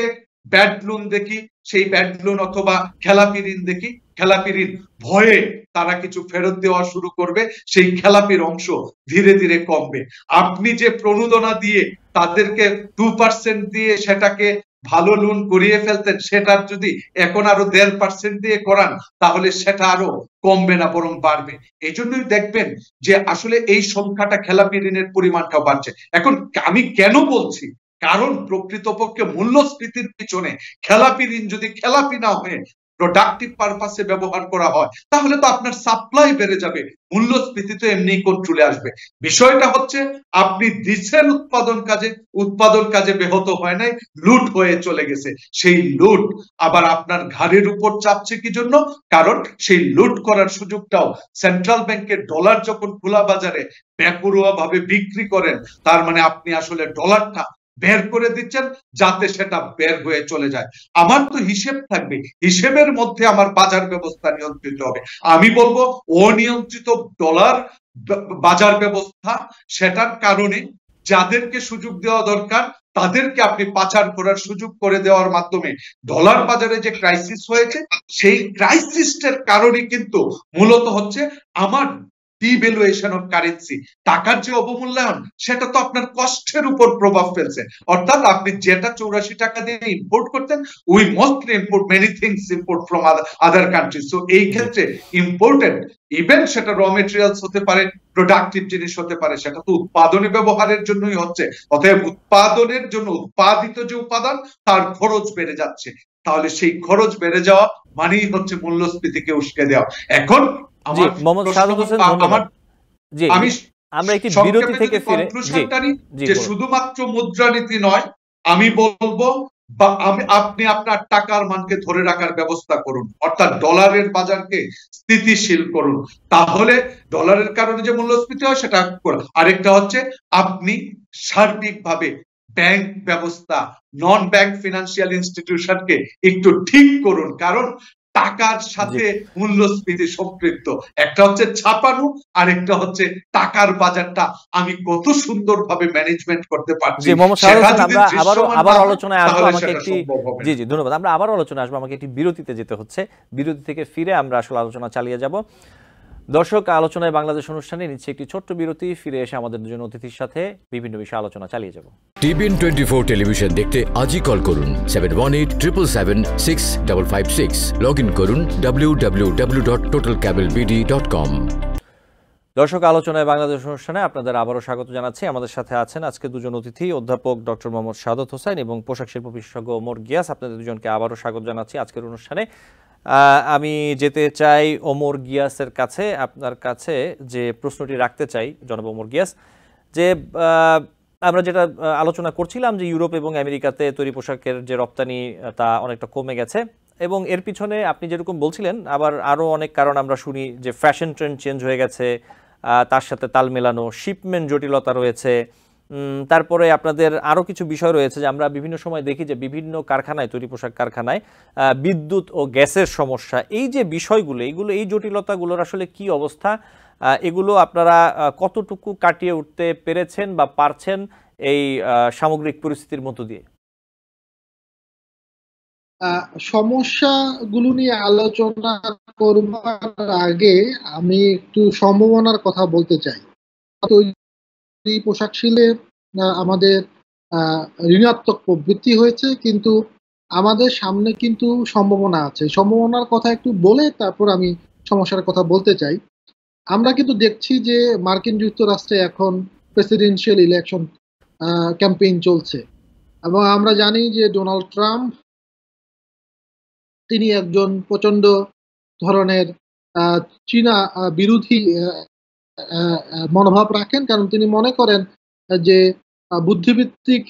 ব্যাড লোন দেখি, সেই ব্যাড লোন অথবা খেলাপি ঋণ দেখি, খেলাপি ঋণ ভয়ে তারা কিছু ফেরত দেওয়া শুরু করবে, সেই খেলাপির অংশ ধীরে ধীরে কমবে। আপনি যে প্রণোদনা দিয়ে তাদেরকে 2% দিয়ে সেটাকে ভালো লোন করিয়ে ফেলতেন, সেটার যদি এখন আরো 1.5% দিয়ে করান, তাহলে সেটা আরো কমবে না, বরং বাড়বে। এই জন্যই দেখবেন যে আসলে এই সংখ্যাটা, খেলাপি ঋণের পরিমাণটাও বাড়ছে। এখন আমি কেন বলছি? কারণ প্রকৃতপক্ষে মূল্যস্ফীতির পিছনে খেলাপি ঋণ যদি খেলাপি না হয়ে প্রোডাক্টিভ পারপাসে ব্যবহার করা হয়, তাহলে তো আপনার সাপ্লাই বেড়ে যাবে, মূল্যস্ফীতি তো এমনি কন্ট্রোলে আসবে। বিষয়টা হচ্ছে আপনি দিচ্ছেন উৎপাদন কাজে ব্যাহত হয় নাই, লুট হয়ে চলে গেছে। সেই লুট আবার আপনার ঘাড়ের উপর চাপছে কি জন্য? কারণ সেই লুট করার সুযোগটাও সেন্ট্রাল ব্যাংকের ডলার যখন খোলা বাজারে বেপরোয়া ভাবে বিক্রি করেন, তার মানে আপনি আসলে ডলারটা বের করে দিচ্ছেন যাতে সেটা বের হয়ে চলে যায়। আমার তো হিসেব থাকবে, হিসেবের মধ্যে আমার বাজার ব্যবস্থা নিয়ন্ত্রিত হবে। আমি বলবো অনিয়ন্ত্রিত ডলার বাজার ব্যবস্থা, সেটার কারণে যাদেরকে সুযোগ দেওয়া দরকার তাদেরকে আপনি পাচার করার সুযোগ করে দেওয়ার মাধ্যমে ডলার বাজারে যে ক্রাইসিস হয়েছে, সেই ক্রাইসিসের কারণে কিন্তু মূলত হচ্ছে আমার ডিভ্যালুয়েশন অফ কারেন্সি, টাকার যে অবমূল্যায়ন, সেটা তো আপনার কষ্টের উপর প্রভাব ফেলছে। অর্থাৎ আপনি যেটা 84 টাকা দিয়ে ইম্পোর্ট করতেন, we mostly import many things import from other countries. So এই ক্ষেত্রে ইম্পোর্টেড, ইভেন সেটা র মেটেরিয়ালস হতে পারে, প্রোডাক্টিভ জিনিস হতে পারে, সেটা তো উৎপাদনে ব্যবহারের জন্যই হচ্ছে। অতএব উৎপাদনের জন্য উৎপাদিত যে উপাদান, তার খরচ বেড়ে যাচ্ছে। তাহলে সেই খরচ বেড়ে যাওয়া মানেই হচ্ছে মূল্যস্ফীতিকে উস্কে দেওয়া। এখন জি, মোহাম্মদ শাহাদাত হোসেন, ধন্যবাদ। জি, আমি আমরা একটি বিরতি থেকে ফিরে যে শুধুমাত্র মুদ্রানীতি নয়, আমি বলবো আপনি আপনার টাকার মানকে ধরে রাখার ব্যবস্থা করুন, অর্থাৎ ডলারের বাজারকে স্থিতিশীল করুন। তাহলে ডলারের কারণে যে মূল্যস্ফীতি হয় সেটা করুন। আরেকটা হচ্ছে আপনি সার্বিকভাবে ব্যাংক ব্যবস্থা, নন ব্যাংক ফিনান্সিয়াল ইনস্টিটিউশনকে একটু ঠিক করুন, কারণ টাকার সাথে মূল্যস্ফীতি সম্পৃক্ত। একটা হচ্ছে ছাপানো, আর একটা হচ্ছে টাকার বাজারটা আমি কত সুন্দরভাবে ম্যানেজমেন্ট করতে পারছি। আমরা আবার আলোচনায় আসবো, আমাকে একটি ধন্যবাদ। আমরা আবার আলোচনায় আসবো, আমাকে একটি বিরতিতে যেতে হচ্ছে। বিরতি থেকে ফিরে আমরা আসলে আলোচনা চালিয়ে যাব। দর্শক, আলোচনায় বাংলাদেশ অনুষ্ঠানে নিচ্ছে একটি ছোট্ট বিরতি। ফিরে এসে আমাদের দুজন অতিথির সাথে বিভিন্ন বিষয়ে আলোচনা চালিয়ে যাব। টিবিএন 24 টেলিভিশন দেখতে আজই কল করুন 7187776556। লগ ইন করুন www.totalcablebd.com। দর্শক, আলোচনায় বাংলাদেশ অনুষ্ঠানে আপনাদের আবারও স্বাগত জানাচ্ছি। আমাদের সাথে আছেন আজকে দুজন অতিথি, অধ্যাপক ডক্টর মোহাম্মদ শাহাদাত হোসেন এবং পোশাক শিল্প বিশেষজ্ঞ ওমর গিয়াস। আপনাদের দুজনকে আবারও স্বাগত জানাচ্ছি আজকের অনুষ্ঠানে। আমি যেতে চাই ওমর গিয়াসের কাছে। আপনার কাছে যে প্রশ্নটি রাখতে চাই জনাব ওমর গিয়াস, যে আমরা যেটা আলোচনা করছিলাম যে ইউরোপ এবং আমেরিকাতে তৈরি পোশাকের যে রপ্তানি তা অনেকটা কমে গেছে, এবং এর পিছনে আপনি যেরকম বলছিলেন আবার আরও অনেক কারণ আমরা শুনি, যে ফ্যাশন ট্রেন্ড চেঞ্জ হয়ে গেছে, তার সাথে তাল মেলানো, শিপমেন্ট জটিলতা রয়েছে, তারপরে আপনাদের আরও কিছু বিষয় রয়েছে যে আমরা বিভিন্ন সময় দেখি যে বিভিন্ন কারখানায়, তৈরি পোশাক কারখানায় বিদ্যুৎ ও গ্যাসের সমস্যা। এই যে বিষয়গুলো, এই জটিলতাগুলোর আসলে কি অবস্থা, এগুলো আপনারা কতটুকু কাটিয়ে উঠতে পেরেছেন বা পারছেন এই সামগ্রিক পরিস্থিতির মধ্য দিয়ে? সমস্যাগুলো নিয়ে আলোচনা করবার আগে আমি একটু সম্ভাবনার কথা বলতে চাই। তৈরি পোশাক শিল্পে আমাদের ঋণাত্মক প্রবৃদ্ধি হয়েছে, কিন্তু আমাদের সামনে কিন্তু সম্ভাবনা আছে। সম্ভাবনার কথা একটু বলে তারপর আমি সমস্যার কথা বলতে চাই। আমরা কিন্তু দেখছি যে মার্কিন যুক্তরাষ্ট্রে এখন প্রেসিডেন্সিয়াল ইলেকশন ক্যাম্পেইন চলছে, এবং আমরা জানি যে ডোনাল্ড ট্রাম্প তিনি একজন প্রচন্ড ধরনের চীনা বিরোধী মনোভাব রাখেন, কারণ তিনি মনে করেন যে বুদ্ধিভিত্তিক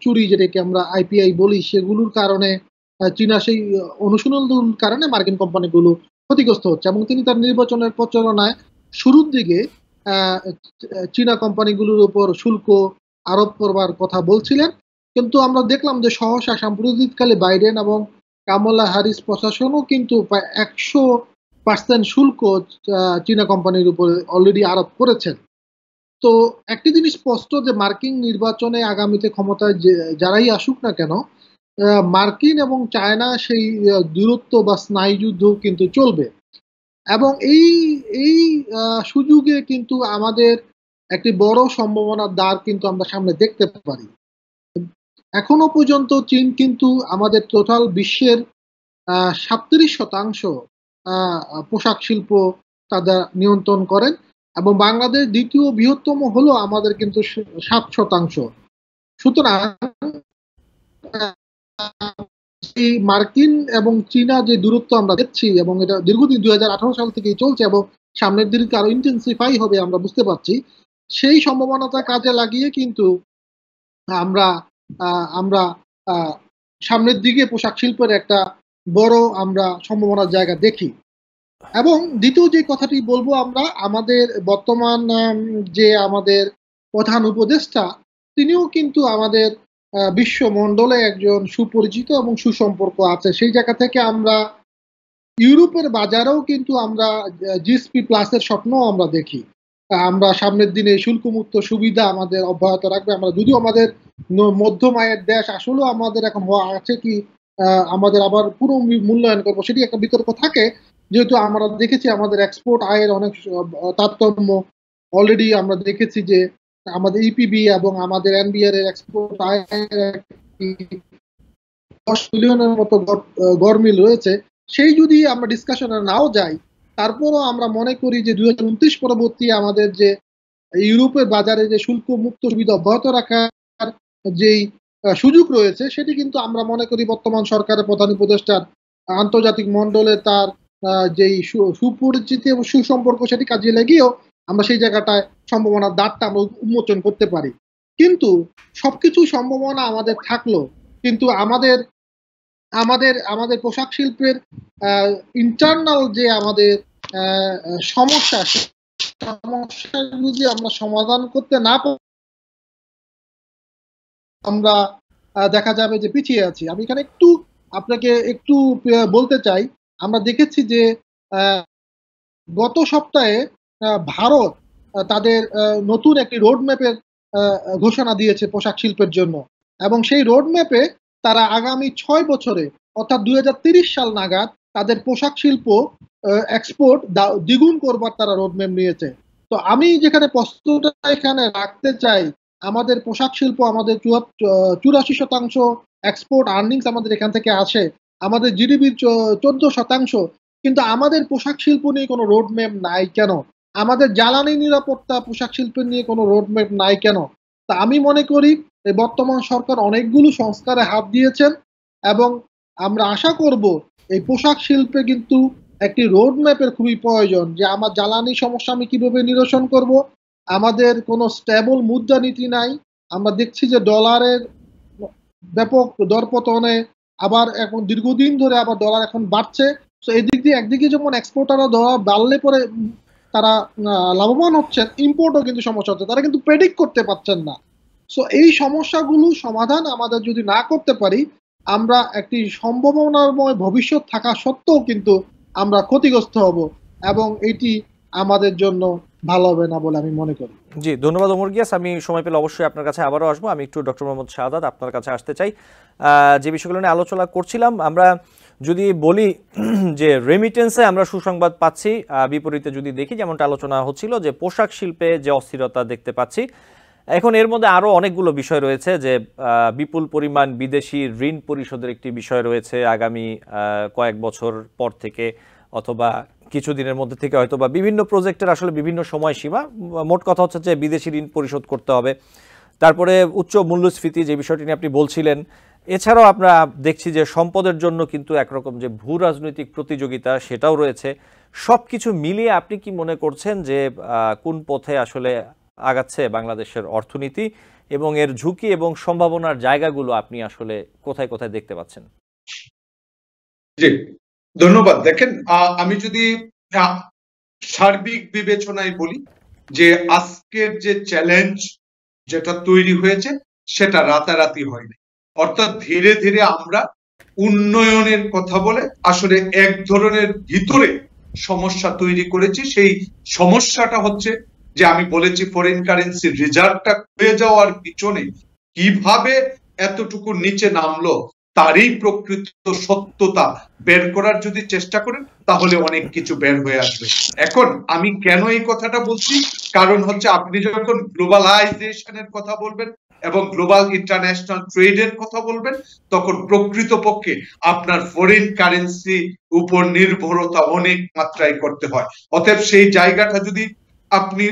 চুরি, যেটাকে আমরা আইপিআই বলি, সেগুলোর কারণে চীনা সেই অনুশীলনগুলোর কারণে মার্কিন কোম্পানিগুলো ক্ষতিগ্রস্ত হচ্ছে, এবং তিনি তার নির্বাচনের প্রচারণায় শুরুর দিকে চীনা কোম্পানিগুলোর উপর শুল্ক আরোপ করবার কথা বলছিলেন। কিন্তু আমরা দেখলাম যে সহসা সাম্প্রতিককালে বাইডেন এবং কামালা হ্যারিস প্রশাসনও কিন্তু প্রায় 100% শুল্ক চীনা কোম্পানির উপর অলরেডি আরোপ করেছেন। তো একটি জিনিস স্পষ্ট যে মার্কিন নির্বাচনে আগামীতে ক্ষমতায় যারাই আসুক না কেন, মার্কিন এবং চায়না সেই দূরত্ব বা স্নায়ুযুদ্ধ কিন্তু চলবে, এবং এই সুযোগে কিন্তু আমাদের একটি বড় সম্ভাবনার দ্বার কিন্তু আমরা সামনে দেখতে পারি। এখনো পর্যন্ত চীন কিন্তু আমাদের টোটাল বিশ্বের 37% পোশাক শিল্প তাদের নিয়ন্ত্রণ করেন, এবং বাংলাদেশ দ্বিতীয় বৃহত্তম হলো আমাদের কিন্তু 7%। সুতরাং মার্কিন এবং চীনা যে দূরত্ব আমরা দেখছি, এবং এটা দীর্ঘদিন 2018 সাল থেকেই চলছে এবং সামনের দিকে আরো ইন্টেন্সিফাই হবে আমরা বুঝতে পারছি, সেই সম্ভাবনাটা কাজে লাগিয়ে কিন্তু আমরা আমরা সামনের দিকে পোশাক শিল্পের একটা বড় আমরা সম্ভাবনার জায়গা দেখি। এবং দ্বিতীয় যে কথাটি বলবো, আমরা আমাদের বর্তমান যে আমাদের প্রধান উপদেষ্টা, তিনিও কিন্তু আমাদের বিশ্বমণ্ডলে একজন সুপরিচিত এবং সুসম্পর্ক আছে। সেই জায়গা থেকে আমরা ইউরোপের বাজারেও কিন্তু আমরা জিএসপি প্লাসের স্বপ্ন আমরা দেখি। আমরা সামনের দিনে শুল্কমুক্ত সুবিধা আমাদের অব্যাহত রাখবে। আমরা যদিও আমাদের মধ্যম আয়ের দেশ, আসলেও আমাদের এখন আছে কি আমাদের আবার পুরো মূল্যায়ন করবো, সেটি একটা বিতর্ক থাকে। যেহেতু আমরা দেখেছি আমাদের এক্সপোর্ট আয়ের অনেক তারতম্য অলরেডি আমরা দেখেছি যে আমাদের ইপিবি এবং আমাদের এনবিআর এর এক্সপোর্ট আয়ের 10 বিলিয়নের মতো গরমিল রয়েছে। সেই যদি আমরা ডিসকাশনে নাও যাই, তারপরও আমরা মনে করি যে 2029 পরবর্তী আমাদের যে ইউরোপের বাজারে যে শুল্ক মুক্ত সুবিধা অব্যাহত রাখার যেই সুযোগ রয়েছে, সেটি কিন্তু আমরা মনে করি বর্তমান সরকারের প্রধান উপদেষ্টার আন্তর্জাতিক মণ্ডলে তার যেই সুপরিচিতি এবং সুসম্পর্ক, সেটি কাজে লাগিয়েও আমরা সেই জায়গাটায় সম্ভাবনার দ্বারটা আমরা উন্মোচন করতে পারি। কিন্তু সবকিছু সম্ভাবনা আমাদের থাকলো, কিন্তু আমাদের আমাদের আমাদের পোশাক শিল্পের ইন্টারনাল যে আমাদের সমস্যা যদি আমরা সমাধান করতে না পারি, আমরা দেখা যাবে যে পিছিয়ে আছি। আমি এখানে আপনাকে একটু বলতে চাই, আমরা দেখেছি যে গত সপ্তাহে ভারত তাদের নতুন একটি রোডম্যাপের ঘোষণা দিয়েছে পোশাক শিল্পের জন্য, এবং সেই রোডম্যাপে তারা আগামী 6 বছরে অর্থাৎ 2030 সাল নাগাদ তাদের পোশাক শিল্প এক্সপোর্ট দ্বিগুণ করবার তারা রোডম্যাপ নিয়েছে। তো আমি যেখানে প্রশ্নটা এখানে রাখতে চাই, আমাদের পোশাক শিল্প আমাদের 84% এক্সপোর্ট আর্নিংস আমাদের এখান থেকে আসে, আমাদের জিডিপির 14%, কিন্তু আমাদের পোশাক শিল্প নিয়ে কোনো রোডম্যাপ নাই কেন? আমাদের জ্বালানি নিরাপত্তা পোশাক শিল্পের নিয়ে কোনো রোডম্যাপ নাই কেন? তা আমি মনে করি এই বর্তমান সরকার অনেকগুলো সংস্কারে হাত দিয়েছেন, এবং আমরা আশা করব এই পোশাক শিল্পে কিন্তু একটি রোডম্যাপের খুবই প্রয়োজন, যে আমার জ্বালানি সমস্যা আমি কিভাবে নিরসন করব। আমাদের কোনো স্টেবল মুদ্রানীতি নাই। আমরা দেখছি যে ডলারের ব্যাপক দরপতনে, আবার এখন দীর্ঘদিন ধরে আবার ডলার এখন বাড়ছে। তো এদিক দিয়ে একদিকে যেমন এক্সপোর্টাররা ডলার বাড়লে পরে তারা লাভবান হচ্ছেন, ইম্পোর্টও কিন্তু সমস্যা হচ্ছে, তারা কিন্তু প্রেডিক্ট করতে পারছেন না। সো এই সমস্যাগুলো সমাধান আমাদের যদি না করতে পারি, আমরা একটি সম্ভাবনাময় ভবিষ্যৎ থাকা সত্ত্বেও কিন্তু আমরা ক্ষতিগ্রস্ত হব, এবং এটি আমাদের জন্য ভালো হবে না বলে আমি মনে করি। জি, ধন্যবাদ ওমর গিয়াস। আমি সময় পেলে অবশ্যই আপনার কাছে আবারও আসবো। আমি একটু ডক্টর মোহাম্মদ শাহাদাত আপনার কাছে আসতে চাই। যে বিষয়গুলো নিয়ে আলোচনা করছিলাম, আমরা যদি বলি যে রেমিটেন্সে আমরা সুসংবাদ পাচ্ছি, বিপরীতে যদি দেখি যেমনটা আলোচনা হচ্ছিল যে পোশাক শিল্পে যে অস্থিরতা দেখতে পাচ্ছি, এখন এর মধ্যে আরও অনেকগুলো বিষয় রয়েছে, যে বিপুল পরিমাণ বিদেশি ঋণ পরিশোধের একটি বিষয় রয়েছে আগামী কয়েক বছর পর থেকে, অথবা কিছুদিনের মধ্যে থেকে হয়তো, বা বিভিন্ন প্রজেক্টের আসলে বিভিন্ন সময়সীমা। মোট কথা হচ্ছে যে বিদেশি ঋণ পরিশোধ করতে হবে। তারপরে উচ্চ মূল্যস্ফীতি, যে বিষয়টি নিয়ে আপনি বলছিলেন। এছাড়াও আমরা দেখছি যে সম্পদের জন্য কিন্তু একরকম যে ভূ রাজনৈতিক প্রতিযোগিতা, সেটাও রয়েছে। সব কিছু মিলিয়ে আপনি কি মনে করছেন যে কোন পথে আসলে আগাচ্ছে বাংলাদেশের অর্থনীতি, এবং এর ঝুঁকি এবং সম্ভাবনার জায়গাগুলো আপনি আসলে কোথায় কোথায় দেখতে পাচ্ছেন? জি, ধন্যবাদ। দেখেন, আমি যদি সার্বিক বিবেচনায় বলি যে আজকের যে চ্যালেঞ্জ যেটা তৈরি হয়েছে, সেটা রাতারাতি হয়নি। অর্থাৎ ধীরে ধীরে আমরা উন্নয়নের কথা বলে আসলে এক ধরনের ভিতরে সমস্যা তৈরি করেছি। সেই সমস্যাটা হচ্ছে যে আমি বলেছি ফরেন কারেন্সি রিজার্ভটা হয়ে যাওয়ার পিছনে কিভাবে এতটুকু নিচে নামলো তারই প্রকৃত সত্যতা বের করার যদি চেষ্টা করেন, তাহলে অনেক কিছু বের হয়ে আসবে। এখন আমি কেন এই কথাটা বলছি, কারণ হচ্ছে আপনি যখন গ্লোবালাইজেশনের কথা বলবেন এবং গ্লোবাল ইন্টারন্যাশনাল ট্রেডের কথা বলবেন, তখন প্রকৃতপক্ষে আপনার ফরেন কারেন্সি উপর নির্ভরতা অনেক মাত্রায় করতে হয়। অতএব সেই জায়গাটা যদি আপনি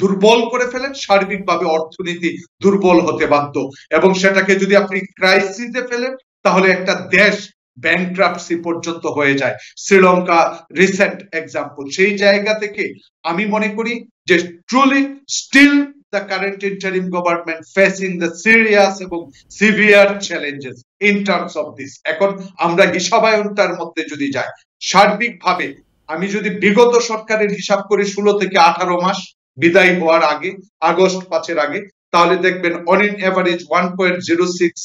দুর্বল করে ফেলেন, সার্বিকভাবে অর্থনীতি দুর্বল হতে বাধ্য, এবং সেটাকে যদি আপনি ক্রাইসিসে ফেলেন, তাহলে একটা দেশ ব্যাংক্রাপসি পর্যন্ত হয়ে যায়। Sri Lanka recent example. সেই জায়গা থেকে আমি মনে করি যে truly still the current interim government facing the serious এবং severe challenges in terms of this। এখন আমরা হিসাবায়নটার মধ্যে যদি যাই, সার্বিকভাবে আমি যদি বিগত সরকারের হিসাব করি 16 থেকে 18 মাস বিদায় হওয়ার আগে, আগস্ট 5-এর আগে, তাহলে দেখবেন অন ইন এভারেজ 1.06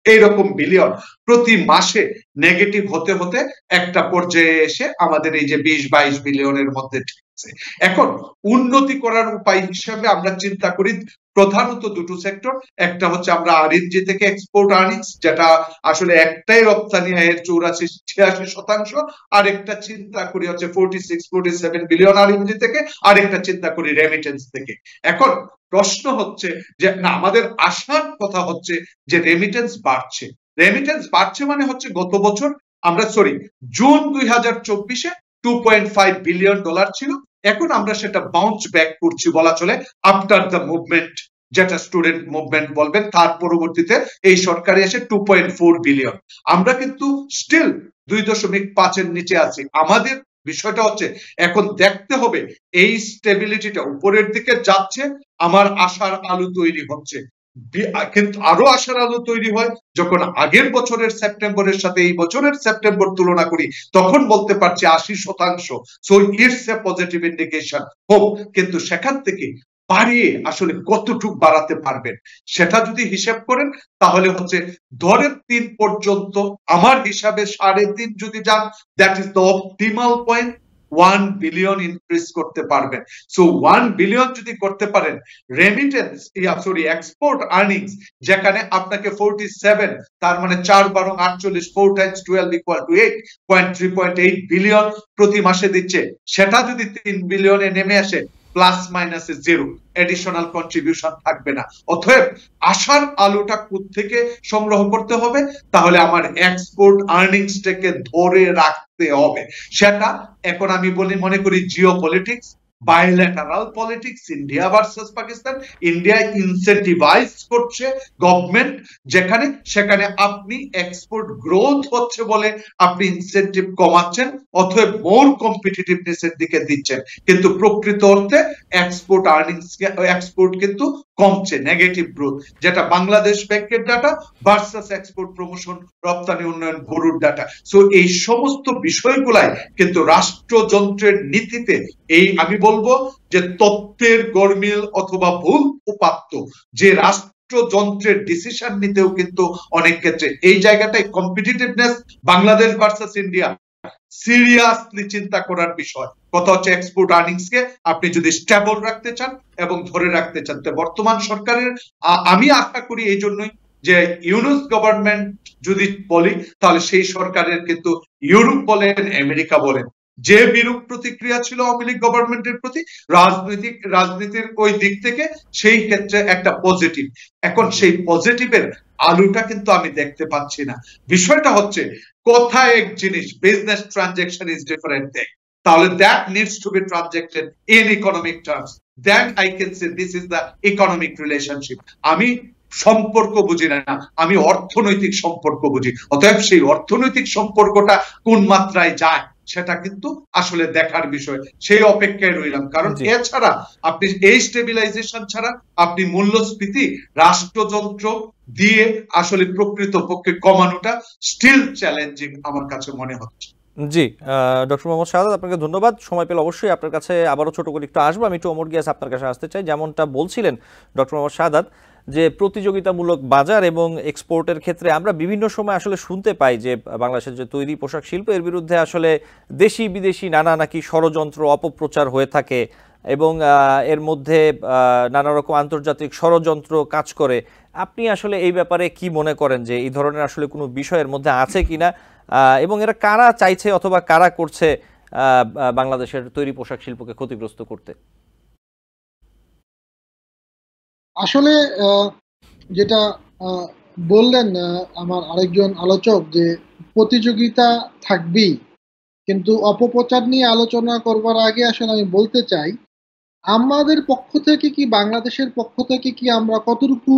এইরকম বিলিয়ন প্রতি মাসে নেগেটিভ হতে হতে একটা পর্যায়ে এসে আমাদের এই যে 20-22 বিলিয়নের মধ্যে ঠেকছে। এখন উন্নতি করার উপায় হিসেবে আমরা চিন্তা করি প্রধানত দুটো সেক্টর। একটা হচ্ছে আমরা আরএনজি থেকে এক্সপোর্ট আর্নিংস, যেটা আসলে একটাই রপ্তানি আয়ের 84-86%, আর একটা চিন্তা করি হচ্ছে 46-47 বিলিয়ন আরএনজি থেকে, আর একটা চিন্তা করি রেমিটেন্স থেকে। এখন প্রশ্ন হচ্ছে যে না, আমাদের আশার কথা হচ্ছে যে রেমিটেন্স বাড়ছে। রেমিটেন্স বাড়ছে মানে হচ্ছে গত বছর আমরা জুন 2024-এ $2.5 বিলিয়ন ছিল। এখন আমরা সেটা বাউন্স ব্যাক করছি বলা চলে আফটার দ্য মুভমেন্ট, যেটা স্টুডেন্ট মুভমেন্ট বলবেন, তার পরবর্তীতে এই সরকারে এসে 2.4 বিলিয়ন। আমরা কিন্তু স্টিল 2.5-এর নিচে আছি। আমাদের বিষয়টা হচ্ছে এখন দেখতে হবে এই স্টেবিলিটিটা উপরের দিকে যাচ্ছে, আমার আশার আলো তৈরি হচ্ছে। কিন্তু আরো আশার আলো তৈরি হয় যখন আগের বছরের সেপ্টেম্বরের সাথে এই বছরের সেপ্টেম্বর তুলনা করি, তখন বলতে পারছি 80%। So it's a positive indication, hope. কিন্তু সেখান থেকে বাড়িয়ে আসলে কতটুকু বাড়াতে পারবেন সেটা যদি হিসাব করেন, তাহলে হচ্ছে ধরেন 3 পর্যন্ত, আমার হিসাবে 3.5 যদি যান, that is the optimal point. 1 billion increase করতে পারবেন। সো 1 বিলিয়ন যদি করতে পারেন, রেমিটেন্স এক্সপোর্ট আর্নিংস যেখানে আপনাকে 47, তার মানে 4-12-48, 4 times 12 equal to 8.3.8 বিলিয়ন প্রতি মাসে দিচ্ছে, সেটা যদি 3 বিলিয়নে নেমে আসে, প্লাস মাইনাসে 0, এডিশনাল কন্ট্রিবিউশন থাকবে না। অতএব আশার আলোটা কোত্থেকে সংগ্রহ করতে হবে, তাহলে আমার এক্সপোর্ট আর্নিংসটাকে ধরে রাখতে হবে। সেটা এখন আমি মনে করি geopolitics, bilateral politics, India versus Pakistan, India incentivise করছে গভর্নমেন্ট, যেখানে সেখানে আপনি এক্সপোর্ট গ্রোথ হচ্ছে বলে আপনি ইনসেন্টিভ কমাচ্ছেন, অথবা মোর কম্পিটিটিভনেস এর দিকে দিচ্ছেন, কিন্তু প্রকৃত অর্থে এক্সপোর্ট আর্নিংস, এক্সপোর্ট কিন্তু কমছে, নেগেটিভ গ্রোথ, যেটা বাংলাদেশ ব্যাংকের ডাটা ভার্সাস এক্সপোর্ট প্রমোশন রপ্তানি উন্নয়ন ব্যুরোর ডাটা। সো এই সমস্ত বিষয়গুলাই কিন্তু রাষ্ট্রযন্ত্রের নীতিতে, এই আমি বলবো যে তথ্যের গরমিল অথবা ভুল উপাত্ত, যে রাষ্ট্রযন্ত্রের ডিসিশন নিতেও কিন্তু অনেক ক্ষেত্রে এই জায়গাটাই competitiveness Bangladesh versus India seriously চিন্তা করার বিষয়। কথা হচ্ছে এক্সপোর্ট আর্নিংস কে আপনি যদি স্টেবল রাখতে চান এবং ধরে রাখতে চান, তো বর্তমান সরকারের আমি আশা করি এই জন্যই যে ইউনুস গভর্নমেন্ট যদি বলি, তাহলে সেই সরকারের কিন্তু ইউরোপ বলেন, আমেরিকা বলেন, যে বিরূপ প্রতিক্রিয়া ছিল আওয়ামী লীগ গভর্নমেন্টের প্রতি রাজনীতির ওই দিক থেকে, সেই ক্ষেত্রে একটা পজিটিভ, এখন সেই পজিটিভের আলুটা কিন্তু আমি দেখতে পাচ্ছি না। বিষয়টা হচ্ছে কথা এক জিনিস, business transaction is different thing, তাহলে that needs to be transacted in economic terms, that I can say this is the economic relationship. আমি সম্পর্ক বুঝি না, আমি অর্থনৈতিক সম্পর্ক বুঝি। অতএব সেই অর্থনৈতিক সম্পর্কটা কোন মাত্রায় যায় সেটা কিন্তু আসলে দেখার বিষয়, সেই অপেক্ষায় রইলাম। কারণ এছাড়া আপনি এই স্টেবিলাইজেশন ছাড়া আপনি মূল্যস্ফীতি রাষ্ট্রযন্ত্র দিয়ে আসলে প্রকৃত পক্ষে কমানোটা স্টিল চ্যালেঞ্জিং আমার কাছে মনে হচ্ছে। জি, ডক্টর মোহাম্মদ শাহাদাত, আপনাকে ধন্যবাদ। সময় পেলে অবশ্যই আপনার কাছে আবারও ছোট করে একটু আসবো। আমি একটু ওমর গিয়াস আপনার কাছে আসতে চাই। যেমনটা বলছিলেন ডক্টর মোহাম্মদ শাহাদাত, যে প্রতিযোগিতামূলক বাজার এবং এক্সপোর্টের ক্ষেত্রে আমরা বিভিন্ন সময় আসলে শুনতে পাই যে বাংলাদেশের যে তৈরি পোশাক শিল্প, এর বিরুদ্ধে আসলে দেশি বিদেশি নানা নাকি ষড়যন্ত্র, অপপ্রচার হয়ে থাকে এবং এর মধ্যে নানা রকম আন্তর্জাতিক ষড়যন্ত্র কাজ করে। আপনি আসলে এই ব্যাপারে কি মনে করেন যে এই ধরনের আসলে কোনো বিষয়ের মধ্যে আছে কিনা, এবং এরা কারা চাইছে অথবা কারা করছে বাংলাদেশের তৈরি পোশাক শিল্পকে ক্ষতিগ্রস্ত করতে? আসলে যেটা বললেন আমার আরেকজন আলোচক, যে প্রতিযোগিতা থাকবেই, কিন্তু অপপ্রচার নিয়ে আলোচনা করবার আগে আসলে আমি বলতে চাই, আমাদের পক্ষ থেকে কি, বাংলাদেশের পক্ষ থেকে কি আমরা কতটুকু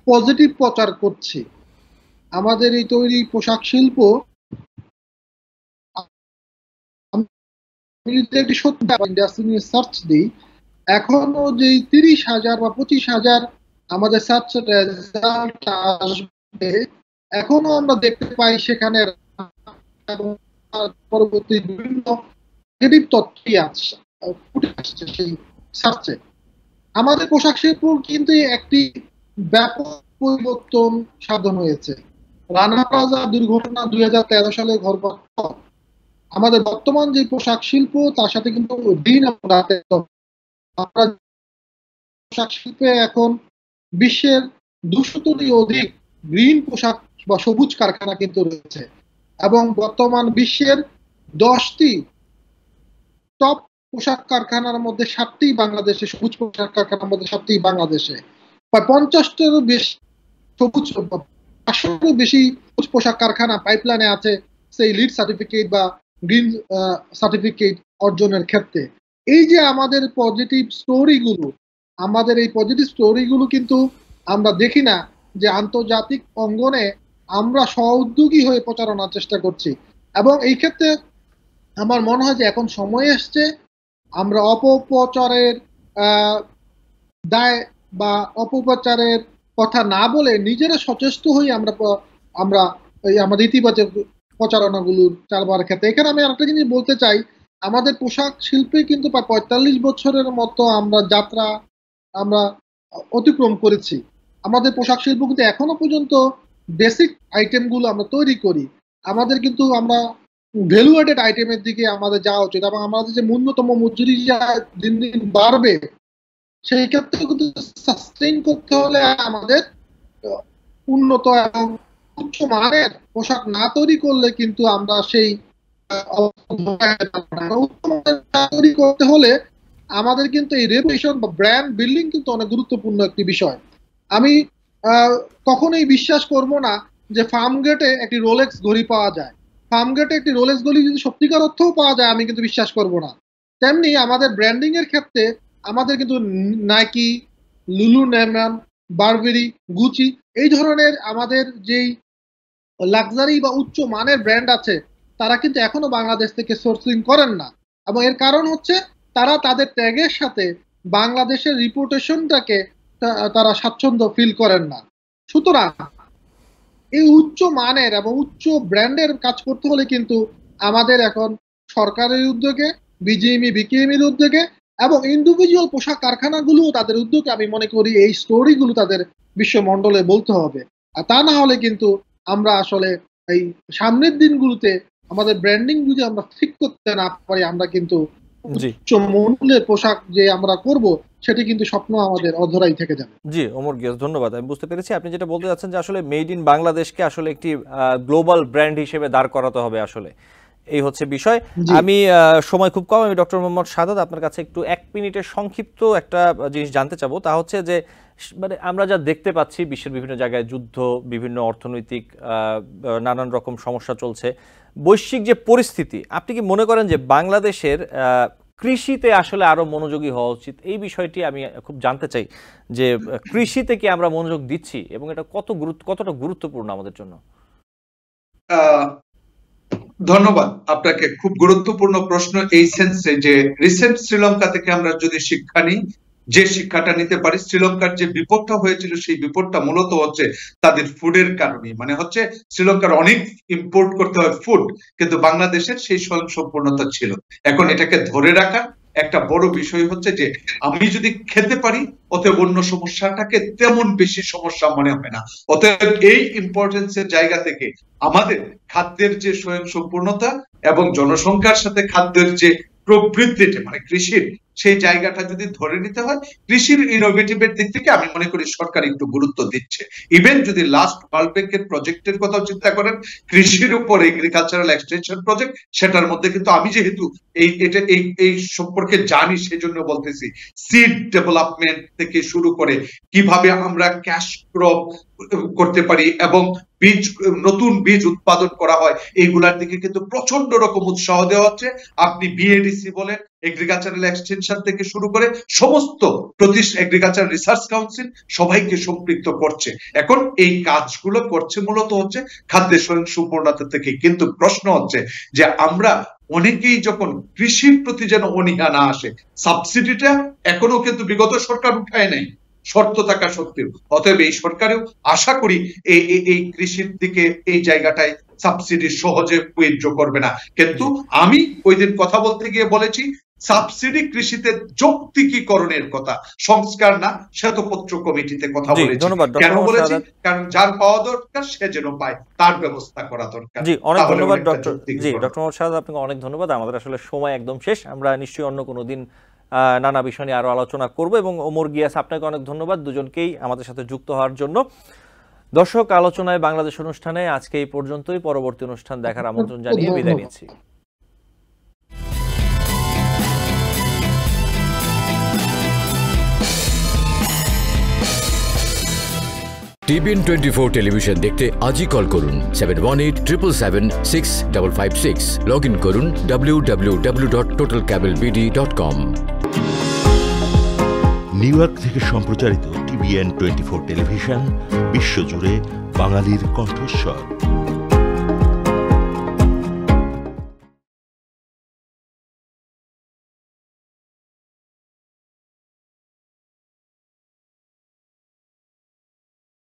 পজিটিভ প্রচার করছি? আমাদের এই তৈরি পোশাক শিল্প, আমি যদি একটি সত্যি ইন্ডাস্ট্রি নিয়ে সার্চ দিই, এখনো যে 30,000 বা 25,000 আমাদের সার্চ রেজাল্ট আসবে, এখনো আমরা দেখতে পাই সেখানে পরবর্তী বিভিন্ন নেগেটিভ তথ্যই ফুটে আসছে সেই সার্চে। আমাদের পোশাক শিল্প কিন্তু একটি ব্যাপক পরিবর্তন সাধন হয়েছে। রানা প্লাজা দুর্ঘটনা 2013 সালে ঘটবার পর আমাদের বর্তমান যে পোশাক শিল্প, তার সাথে কিন্তু দিন এবং রাতের আমরা পোশাক শিল্পে এখন বিশ্বের 200টির অধিক গ্রিন পোশাক বা সবুজ কারখানা কিন্তু রয়েছে, এবং বর্তমান বিশ্বের 10টি টপ পোশাক কারখানার মধ্যে 7টি বাংলাদেশে, সবুজ পোশাক কারখানার মধ্যে 7টি বাংলাদেশে। প্রায় 50টারও বেশি সবুজ, 500টারও বেশি সবুজ পোশাক কারখানা পাইপলাইনে আছে সেই লিড সার্টিফিকেট বা গ্রিন সার্টিফিকেট অর্জনের ক্ষেত্রে। এই যে আমাদের পজিটিভ স্টোরিগুলো, আমাদের এই পজিটিভ স্টোরিগুলো কিন্তু আমরা দেখি না যে আন্তর্জাতিক অঙ্গনে আমরা স্ব-উদ্যোগী হয়ে প্রচারণার চেষ্টা করছি। এবং এই ক্ষেত্রে আমার মনে হয় যে এখন সময় এসছে আমরা অপপ্রচারের দায় বা অপপ্রচারের কথা না বলে নিজেরা সচেষ্ট হই আমরা এই আমাদের ইতিবাচক প্রচারণাগুলোর চালবার ক্ষেত্রে। এখানে আমি আরেকটা জিনিস বলতে চাই, আমাদের পোশাক শিল্পে কিন্তু প্রায় 45 বছরের মতো আমরা অতিক্রম করেছি। আমাদের পোশাক শিল্প কিন্তু এখনো পর্যন্ত বেসিক আইটেমগুলো আমরা তৈরি করি। আমাদের কিন্তু আমরা ভ্যালু অ্যাডেড আইটেমের দিকে আমাদের যাওয়া উচিত, এবং আমাদের যে ন্যূনতম মজুরি যা দিন দিন বাড়বে, সেই ক্ষেত্রে কিন্তু সাস্টেইন করতে হলে আমাদের উন্নত এবং উচ্চ মানের পোশাক না তৈরি করলে কিন্তু আমরা সেই তৈরি করতে হলে আমাদের কিন্তু এই রেপুটেশন বা ব্র্যান্ড বিল্ডিং কিন্তু অনেক গুরুত্বপূর্ণ একটি বিষয়। আমি কখনোই বিশ্বাস করব না যে ফার্ম গেটে একটি রোলেক্স ঘড়ি পাওয়া যায়। ফার্ম গেটে একটি রোলেক্স ঘড়ি যদি সত্যিকার অর্থেও পাওয়া যায়, আমি কিন্তু বিশ্বাস করব না। তেমনি আমাদের ব্র্যান্ডিং এর ক্ষেত্রে আমাদের কিন্তু নাইকি, লুলুলেমন, বারবেরি, গুচি এই ধরনের আমাদের যেই লাক্সারি বা উচ্চ মানের ব্র্যান্ড আছে, তারা কিন্তু এখনো বাংলাদেশ থেকে সোর্সিং করেন না। এবং এর কারণ হচ্ছে তারা তাদের ট্যাগের সাথে বাংলাদেশের রিপুটেশনটাকে তারা স্বাচ্ছন্দ্য ফিল করেন না। সুতরাং এই উচ্চ মানের এবং উচ্চ ব্র্যান্ডের কাজ করতে হলে কিন্তু আমাদের এখন সরকারের উদ্যোগে, বিকেএমইর উদ্যোগে এবং ইন্ডিভিজুয়াল পোশাক কারখানাগুলো তাদের উদ্যোগে আমি মনে করি এই স্টোরিগুলো তাদের বিশ্বমণ্ডলে বলতে হবে। আর তা না হলে কিন্তু আমরা আসলে এই সামনের দিনগুলোতে আমাদের ব্র্যান্ডিং যদি আমরা ঠিক করতে না পারি, আমরা কিন্তু উচ্চ মূল্যের পোশাক যে আমরা করব সেটি কিন্তু স্বপ্ন আমাদের অধরাই থেকে যাবে। জি ওমর গিয়াস, ধন্যবাদ। আমি বুঝতে পেরেছি আপনি যেটা বলতে যাচ্ছেন যে আসলে মেড ইন বাংলাদেশকে আসলে একটি গ্লোবাল ব্র্যান্ড হিসেবে দাঁড় করাতে হবে, আসলে এই হচ্ছে বিষয়। আমি সময় খুব কম, আমি ডক্টর মোহাম্মদ শাহাদাত আপনার কাছে একটু 1 মিনিটের সংক্ষিপ্ত একটা জিনিস জানতে চাবো। তা হচ্ছে যে মানে আমরা যা দেখতে পাচ্ছি বিশ্বের বিভিন্ন জায়গায় যুদ্ধ, বিভিন্ন অর্থনৈতিক নানান রকম সমস্যা চলছে, বৈশ্বিক যে পরিস্থিতি, আপনি কি মনে করেন যে বাংলাদেশের কৃষিতে আসলে আরো মনোযোগী হওয়া উচিত? এই বিষয়টি আমি খুব জানতে চাই যে কৃষিতে কি আমরা মনোযোগ দিচ্ছি এবং এটা কতটা গুরুত্বপূর্ণ আমাদের জন্য? ধন্যবাদ আপনাকে। খুব গুরুত্বপূর্ণ প্রশ্ন এই সেন্সে যে রিসেন্ট শ্রীলঙ্কা থেকে আমরা যদি শিক্ষা নিই, যে শিক্ষাটা নিতে পারি, শ্রীলঙ্কার যে বিপদটা হয়েছিল সেই বিপদটা মূলত হচ্ছে তাদের ফুডের কারণে। মানে হচ্ছে শ্রীলঙ্কার অনেক ইম্পোর্ট করতে হয় ফুড, কিন্তু বাংলাদেশের সেই স্বয়ংসম্পূর্ণতা ছিল। এখন এটাকে ধরে রাখা একটা বড় বিষয় হচ্ছে যে আমি যদি খেতে পারি, অতএব অন্য সমস্যাটাকে তেমন বেশি সমস্যা মনে হয় না। অতএব এই ইম্পর্টেন্সের জায়গা থেকে আমাদের খাদ্যের যে স্বয়ংসম্পূর্ণতা এবং জনসংখ্যার সাথে খাদ্যের যে প্রবৃদ্ধিটা, মানে কৃষির সেই জায়গাটা যদি ধরে নিতে হয়, কৃষির ইনোভেটিভের দিক থেকে আমি মনে করি সরকার একটু গুরুত্ব দিচ্ছে। ইভেন যদি লাস্ট ওয়ার্ল্ড ব্যাংকের প্রজেক্টের কথা চিন্তা করেন, কৃষির উপর এগ্রিকালচারাল এক্সটেনশন প্রজেক্ট, সেটার মধ্যে কিন্তু আমি যেহেতু এই সম্পর্কে জানি সেজন্য বলতেছি, সিড ডেভেলপমেন্ট থেকে শুরু করে কিভাবে আমরা ক্যাশ ক্রপ করতে পারি এবং নতুন বীজ উৎপাদন করা হয়, এইগুলার দিকে কিন্তু প্রচন্ড রকম উৎসাহ দেওয়া হচ্ছে। আপনি বিএডিসি বলেন, এগ্রিকালচারাল এক্সটেনশন থেকে শুরু করে সমস্ত এগ্রিকালচার রিসার্চ কাউন্সিল সবাইকে সম্পৃক্ত করছে। এখন এই কাজগুলো করছে মূলত হচ্ছে খাদ্যের স্বয়ংসম্পূর্ণতা থেকে। কিন্তু প্রশ্ন হচ্ছে যে আমরা অনেকেই যখন কৃষির প্রতি যেন অনীহা না আসে, সাবসিডিটা এখনো কিন্তু বিগত সরকার উঠায় নাই শর্ত থাকা সত্ত্বেও। অতএব এই সরকারেও আশা করি এই কৃষির দিকে এই জায়গাটায় সাবসিডি সহজে উইথড্র করবে না। কিন্তু আমি ওই দিন কথা বলতে গিয়ে বলেছি সাবসিডি কৃষিতে যৌক্তিকীকরণের কথা, সংস্কার না। শ্বেতপত্র কমিটিতে কথা বলেছি। কেন বলেছি? কারণ যার পাওয়া দরকার সে যেন পায়, তার ব্যবস্থা করা দরকার। জি, অনেক ধন্যবাদ ডক্টর। জি, ডক্টর মোহাম্মদ শাহাদ, আপনাকে অনেক ধন্যবাদ। আমাদের আসলে সময় একদম শেষ। আমরা নিশ্চয়ই অন্য কোনো দিন নানা বিষয় নিয়ে আরো আলোচনা করব। এবং ওমর গিয়াস, আপনাকে অনেক ধন্যবাদ দুজনকেই আমাদের সাথে যুক্ত হওয়ার জন্য। দর্শক, আলোচনায় বাংলাদেশ অনুষ্ঠানে আজকে এই পর্যন্তই। পরবর্তী অনুষ্ঠান দেখার আমন্ত্রণ জানিয়ে বিদায় নিচ্ছি। TBN 24 টেলিভিশন দেখতে আজই কল করুন 7187776556। লগ ইন করুন www.totalcablebd.com। নিউ ইয়র্ক থেকে সম্প্রচারিত TBN 24 টেলিভিশন বিশ্বজুড়ে বাঙালির কণ্ঠস্বর।